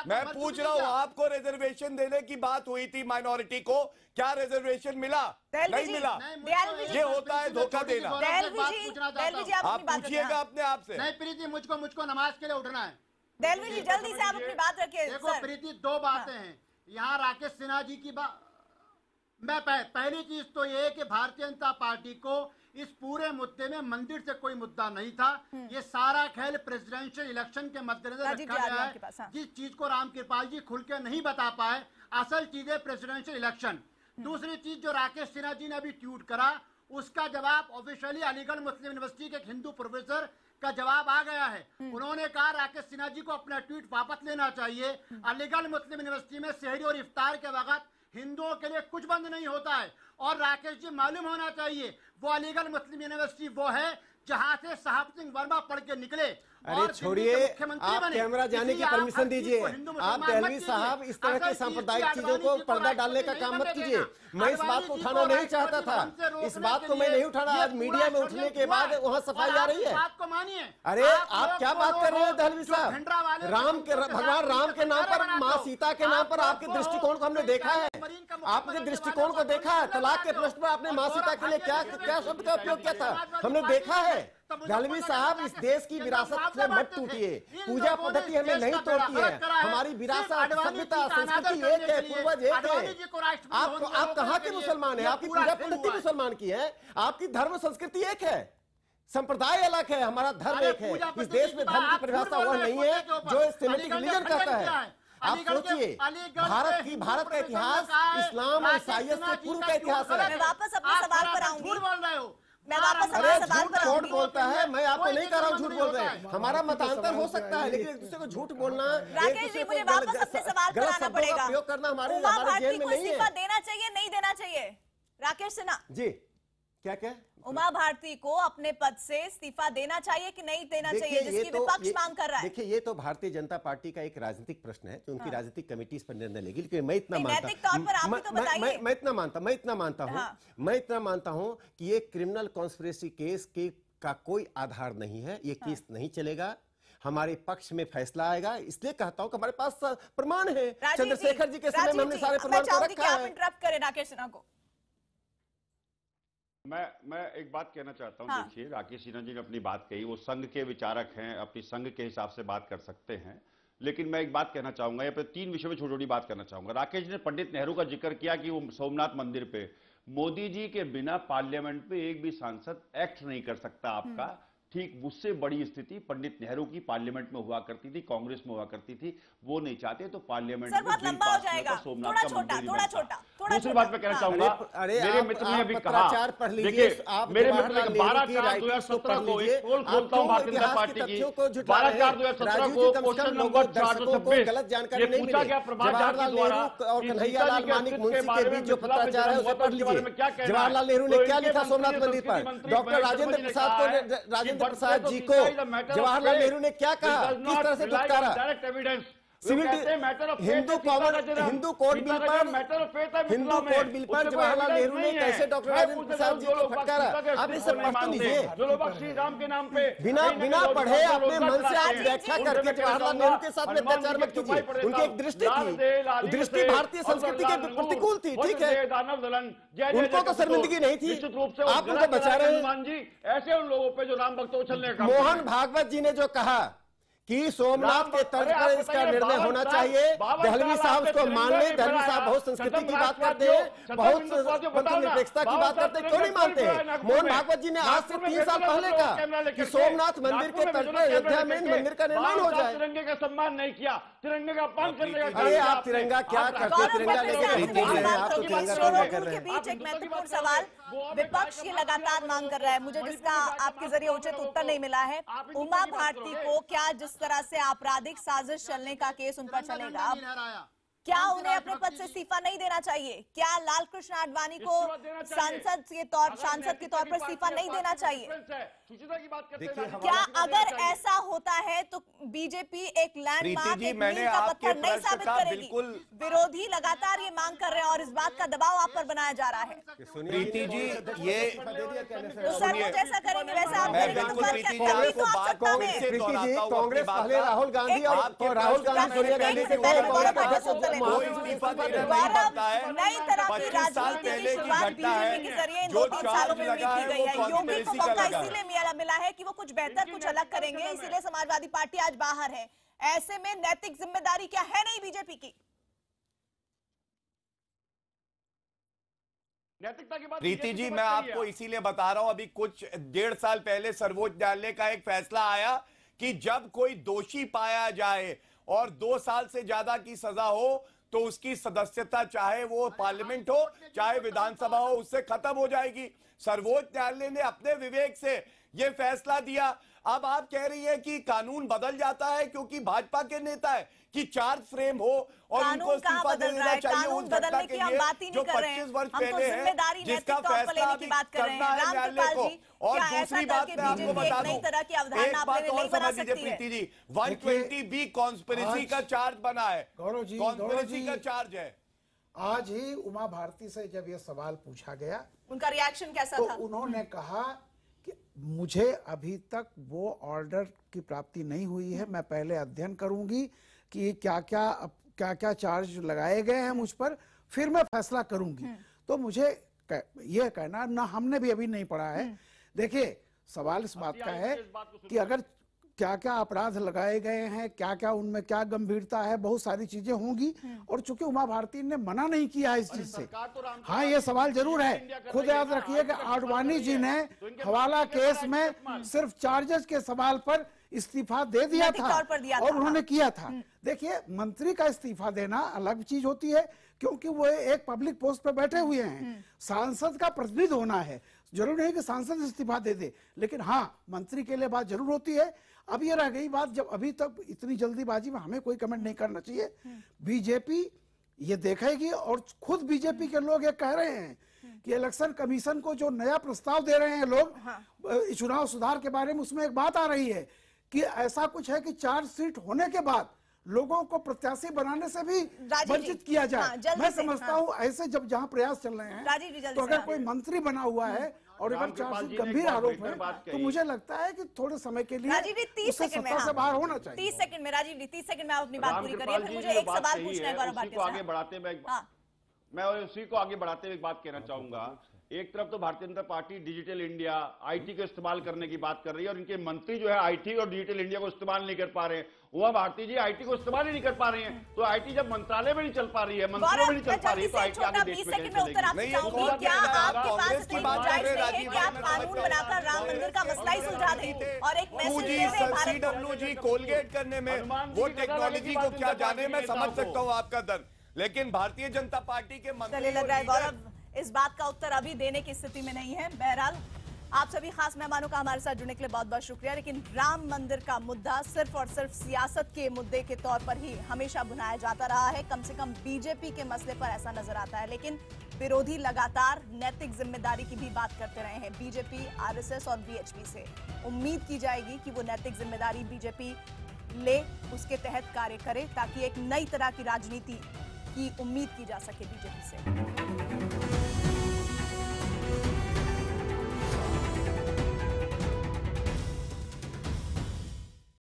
J: मैं पूछ रहा हूँ, आपको रिजर्वेशन देने की बात हुई थी माइनॉरिटी को, क्या रिजर्वेशन मिला? नहीं मिला। ये होता है धोखा देना। आप पूछिएगा अपने आप से।
K: नहीं प्रीति, मुझको नमाज के लिए उठना है।
A: देलवी जी जल्दी से आप अपनी बात रखिए।
K: देखो प्रीति, 2 बातें हैं यहाँ। राकेश सिन्हा जी की बात, मैं पहली चीज तो ये है कि भारतीय जनता पार्टी को इस पूरे मुद्दे में मंदिर से कोई मुद्दा नहीं था। ये सारा खेल प्रेसिडेंशियल इलेक्शन के मद्देनजर रखा गया है। जिस चीज को रामकृपाल जी खुल के नहीं बता पाए, असल चीज है प्रेसिडेंशियल इलेक्शन। दूसरी चीज जो राकेश सिन्हा जी ने अभी ट्वीट करा, उसका जवाब ऑफिशियली अलीगढ़ मुस्लिम यूनिवर्सिटी के एक हिंदू प्रोफेसर का जवाब आ गया है। उन्होंने कहा राकेश सिन्हा जी को अपना ट्वीट वापस लेना चाहिए। अलीगढ़ मुस्लिम यूनिवर्सिटी में सहरी और इफ्तार के वक्त हिंदुओं के लिए कुछ बंद नहीं होता है। और राकेश जी मालूम होना चाहिए, वो अलीगढ़ मुस्लिम यूनिवर्सिटी वो है जहां से साहब सिंह वर्मा पढ़ के निकले।
M: अरे छोड़िए, आप कैमरा जाने की परमिशन दीजिए। आप दहलवी साहब इस तरह की सांप्रदायिक चीजों को पर्दा डालने का काम मत कीजिए। मैं इस बात को उठाना नहीं चाहता था, इस बात को मैं नहीं उठाना। आज मीडिया में उठने के बाद वहाँ सफाई आ रही है। अरे आप क्या बात कर रहे हैं दहलवी साहब? राम के, भगवान राम के नाम पर, माँ सीता के नाम पर आपके दृष्टिकोण को हमने देखा है। आपके दृष्टिकोण को देखा है। तलाक के प्रश्न पर आपने माँ सीता के लिए क्या शब्द का उपयोग किया था, हमने देखा है। दहलवी साहब, इस देश की विरासत से मत टूटिए। पूजा पद्धति हमें नहीं तोड़ती है। हमारी विरासत, सभ्यता, संस्कृति एक है, पूर्वज एक है। आप कहाँ के मुसलमान हैं? आपकी पूजा पद्धति मुसलमान की है, आपकी धर्म संस्कृति एक है, संप्रदाय अलग है, हमारा धर्म एक है। इस देश में धर्म की परिभाषा वह नहीं है जो सेमेटिक रिलीजन कहता है। आप सोचिए, भारत का इतिहास इस्लाम और ईसाइयत से पूर्व का इतिहास है।
A: मैं वापस अपने सवाल पर आऊंगी। मैं वापस
M: झूठ बोलता है, मैं आपको नहीं कह रहा हूँ झूठ बोल रहे हैं। हमारा मतांतर हो सकता है, लेकिन एक दूसरे को झूठ बोलना,
A: राकेश जी मुझे वापस अपने सवाल पर आना पड़ेगा।
M: उपयोग करना हमारे जेल में नहीं है।
A: इस्तीफा देना चाहिए, नहीं देना चाहिए? राकेश सिन्हा
Q: जी, क्या
A: उमा भारती को अपने पद से इस्तीफा देना चाहिए कि नहीं देना चाहिए, जिसकी विपक्ष मांग कर रहा है?
Q: देखिए, ये तो भारतीय जनता पार्टी का एक राजनीतिक प्रश्न है, जो उनकी राजनीतिक कमेटी इस पर निर्णय लेगी। लेकिन मैं इतना मानता मैं इतना मानता हूं कि ये क्रिमिनल कॉन्स्पिरेसी केस का कोई आधार नहीं है, ये केस नहीं चलेगा, हमारे पक्ष में फैसला आएगा। इसलिए कहता हूं कि हमारे पास प्रमाण है, चंद्रशेखर जी के समय में हमने सारे प्रमाण को रखा है।
A: इंटरप्ट करें राकेश सिन्हा को।
L: मैं एक बात कहना चाहता हूं। देखिए, राकेश सिन्हा जी ने अपनी बात कही, वो संघ के विचारक हैं, अपनी संघ के हिसाब से बात कर सकते हैं। लेकिन मैं एक बात कहना चाहूंगा, यहाँ पे 3 विषय में छोटी छोटी बात करना चाहूंगा। राकेश जी ने पंडित नेहरू का जिक्र किया कि वो सोमनाथ मंदिर पे मोदी जी के बिना पार्लियामेंट पे एक भी सांसद एक्ट नहीं कर सकता आपका। ठीक उससे बड़ी स्थिति पंडित नेहरू की पार्लियामेंट में हुआ करती थी, कांग्रेस में हुआ करती थी। वो नहीं चाहते तो पार्लियामेंट में बिल पास होगा, सोमनाथ का मंदिर नहीं बनता। दूसरी बात मैं कहना चाहूंगा, मेरे मित्र ने अभी कहा, देखिए मेरे मित्र ने 12/4/2017 को एक पोल खोलता हूं भारतीय जनता पार्टी की, 12/4/2017 को क्वेश्चन नंबर 426 ये पूछा गया प्रभात झा द्वारा
Q: और कन्हैयालाल मानिक मुंशी के बीच जो पत्राचार है उसे पढ़ लीजिए। जवाहरलाल नेहरू ने क्या लिखा सोमनाथ मंदिर पर, डॉक्टर राजेंद्र प्रसाद जी को जवाहरलाल नेहरू ने क्या कहा, किस तरह से दुत्कारा। सिविल हिंदू कोड बिल पर जवाहरलाल नेहरू ने कैसे डॉक्टर राजेंद्र प्रसाद जी को फटकारा। आप इसे पढ़ लीजिए,
L: जो लोग श्री राम के नाम पे
Q: बिना पढ़े अपने मन से आज व्याख्या करके जवाहरलाल नेहरू के साथ में अत्याचार मत कीजिए। उनकी एक दृष्टि थी, दृष्टि भारतीय संस्कृति के प्रतिकूल थी, ठीक है, उनको तो शर्मिंदगी नहीं थी, आप उनको बचा रहे हैं।
L: ऐसे उन लोगों पे जो राम भक्तों को चलने का।
Q: मोहन भागवत जी ने जो कहा कि सोमनाथ के तर्ज पर इसका निर्णय होना चाहिए, दहलवी साहब उसको मान ले। दहलवी साहब बहुत संस्कृति की बात करते हैं, बहुत निरपेक्षता की बात करते हैं, क्यों नहीं मानते हैं? मोहन भागवत जी ने आज से 3 साल पहले कहा कि सोमनाथ मंदिर के तर्ज पर अयोध्या में मंदिर का निर्माण हो जाए।
L: तिरंगे का सम्मान नहीं किया, तिरंगे का अपमान करने का।
Q: अरे आप तिरंगा क्या करते हैं, तिरंगा लेके आप तो तिरंगा कर रहे हैं।
A: बीच एक महत्वपूर्ण सवाल, विपक्ष ये लगातार मांग कर रहा है, मुझे जिसका आपके जरिए उचित उत्तर नहीं मिला है। उमा भारती को क्या जिस तरह से आपराधिक साजिश चलने का केस उन पर चलेगा, क्या उन्हें अपने पद से इस्तीफा नहीं देना चाहिए? क्या लाल कृष्ण आडवाणी को सांसद के तौर पर इस्तीफा नहीं देना चाहिए? क्या अगर ऐसा होता है तो बीजेपी एक लैंडमार्क, एक मील का पत्थर नहीं साबित करेगी? विरोधी लगातार ये मांग कर रहे हैं और इस बात का दबाव आप पर बनाया जा रहा है।
J: प्रीति जी, ये
A: तो सर वो जैसा करेंगे वैसा आप करेंगे तो
Q: कांग्रेस पहले राहुल गांधी और राहुल गांधी सोनिया गांधी से
J: कोई इस्तीफा देना नहीं बनता है।
A: नई तरह की
J: 25 साल पहले की घटना है,
A: के जरिए
J: जो
A: 2-3 सालों में
J: लगा
A: की
J: है
A: गई
J: वो
A: है। योगी को
J: कॉन्स्पिरेसी का
A: मौका
J: लगा है।
A: इसीलिए मिला है कि वो कुछ बेहतर, कुछ अलग करेंगे, इसीलिए समाजवादी पार्टी आज बाहर है। ऐसे में नैतिक जिम्मेदारी क्या है नहीं बीजेपी की?
J: प्रीति जी, मैं आपको इसीलिए बता रहा हूं, अभी कुछ 1.5 साल पहले सर्वोच्च न्यायालय का एक फैसला आया कि जब कोई दोषी पाया जाए और 2 साल से ज्यादा की सजा हो तो उसकी सदस्यता, चाहे वो पार्लियामेंट हो चाहे विधानसभा हो, उससे खत्म हो जाएगी। सर्वोच्च न्यायालय ने अपने विवेक से ये फैसला दिया। अब आप कह रही हैं कि कानून बदल जाता है क्योंकि भाजपा के नेता है कि चार्ज फ्रेम हो और उनको इस्तीफा दे देना चाहिए उस घटना के लिए जो 25 वर्ष पहले है, जिसका फैसला अभी करना है न्यायालय को। और दूसरी बात मैं आपको बता दूं, एक बात और समझ लीजिए प्रीति जी, 120B कॉन्स्पिरेसी का चार्ज बना है, कॉन्स्पिरेसी का चार्ज है।
N: आज ही उमा भारती से जब यह सवाल पूछा गया,
A: उनका रिएक्शन कैसा था?
N: उन्होंने कहा कि मुझे अभी तक वो ऑर्डर की प्राप्ति नहीं हुई है, मैं पहले अध्ययन करूंगी कि क्या क्या चार्ज लगाए गए हैं मुझ पर, फिर मैं फैसला करूंगी। तो मुझे यह कहना, ना हमने भी अभी नहीं पढ़ा है। देखिए, सवाल इस बात का है कि अगर क्या क्या अपराध लगाए गए हैं, क्या क्या उनमें क्या गंभीरता है, बहुत सारी चीजें होंगी। और चूंकि उमा भारती ने मना नहीं किया है इस चीज से। हाँ, ये सवाल जरूर है। खुद याद रखिए कि आडवाणी जी ने हवाला केस में सिर्फ चार्जेस के सवाल पर इस्तीफा दे दिया था और उन्होंने किया था। देखिए, मंत्री का इस्तीफा देना अलग चीज होती है क्योंकि वो एक पब्लिक पोस्ट पर बैठे हुए हैं। सांसद का प्रतिनिधि होना है, जरूर नहीं कि सांसद इस्तीफा दे दे, लेकिन हाँ, मंत्री के लिए बात जरूर होती है। अब ये रह गई बात, जब अभी तक इतनी जल्दीबाजी में हमें कोई कमेंट नहीं करना चाहिए। बीजेपी ये देखेगी। और खुद बीजेपी के लोग ये कह रहे हैं कि इलेक्शन कमीशन को जो नया प्रस्ताव दे रहे हैं लोग चुनाव सुधार के बारे में, उसमें एक बात आ रही है कि ऐसा कुछ है कि 4 सीट होने के बाद लोगों को प्रत्याशी बनाने से भी वंचित किया जाए। मैं समझता हूँ ऐसे जब जहाँ प्रयास चल रहे हैं, तो अगर कोई मंत्री बना हुआ है और अगर 4 सीट गंभीर आरोप है, तो मुझे लगता है कि थोड़े समय के लिए उससे सत्ता से बाहर होना चाहिए।
A: 30 सेकंड में राजीव जी, 30 सेकंड में आप अपनी बात पूरी करिए, फिर मुझे एक सवाल पूछना है गौरव भाटिया से।
L: मैं उसी को आगे बढ़ाते हुए एक बात कहना चाहूंगा। एक तरफ तो Bharatiya Janata party digital India, IT को इस्तेमाल करने की बात कर रही है और इनके मंत्री जो है आईटी और डिजिटल इंडिया को इस्तेमाल नहीं कर पा रहे हैं। वह भारती जी आईटी को इस्तेमाल ही नहीं कर पा रही हैं, तो आईटी जब मंत्रालय में नहीं चल पा रही है, मंत्रियों में नहीं चल पा रही है, तो आईटी आगे देश में कैसे चलेगी?
A: क्या आपके पास इतनी गुंजाइश नहीं है कि आप कानून बनाकर राम मंदिर का मसला ही सुलझा दें और एक
J: मैसेज कोलगेट करने में वो टेक्नोलॉजी को क्या जाने, मैं समझ सकता हूँ आपका दर्द, लेकिन भारतीय जनता पार्टी के
A: मंत्री लग रहा है गौरव इस बात का उत्तर अभी देने की स्थिति में नहीं है। बहरहाल आप सभी खास मेहमानों का हमारे साथ जुड़ने के लिए बहुत बहुत शुक्रिया। लेकिन राम मंदिर का मुद्दा सिर्फ और सिर्फ सियासत के मुद्दे के तौर पर ही हमेशा भुनाया जाता रहा है, कम से कम बीजेपी के मसले पर ऐसा नजर आता है। लेकिन विरोधी लगातार नैतिक जिम्मेदारी की भी बात करते रहे हैं बीजेपी, आरएसएस और वीएचपी से। उम्मीद की जाएगी कि वो नैतिक जिम्मेदारी बीजेपी ले, उसके तहत कार्य करे, ताकि एक नई तरह की राजनीति की उम्मीद की जा सके बीजेपी से।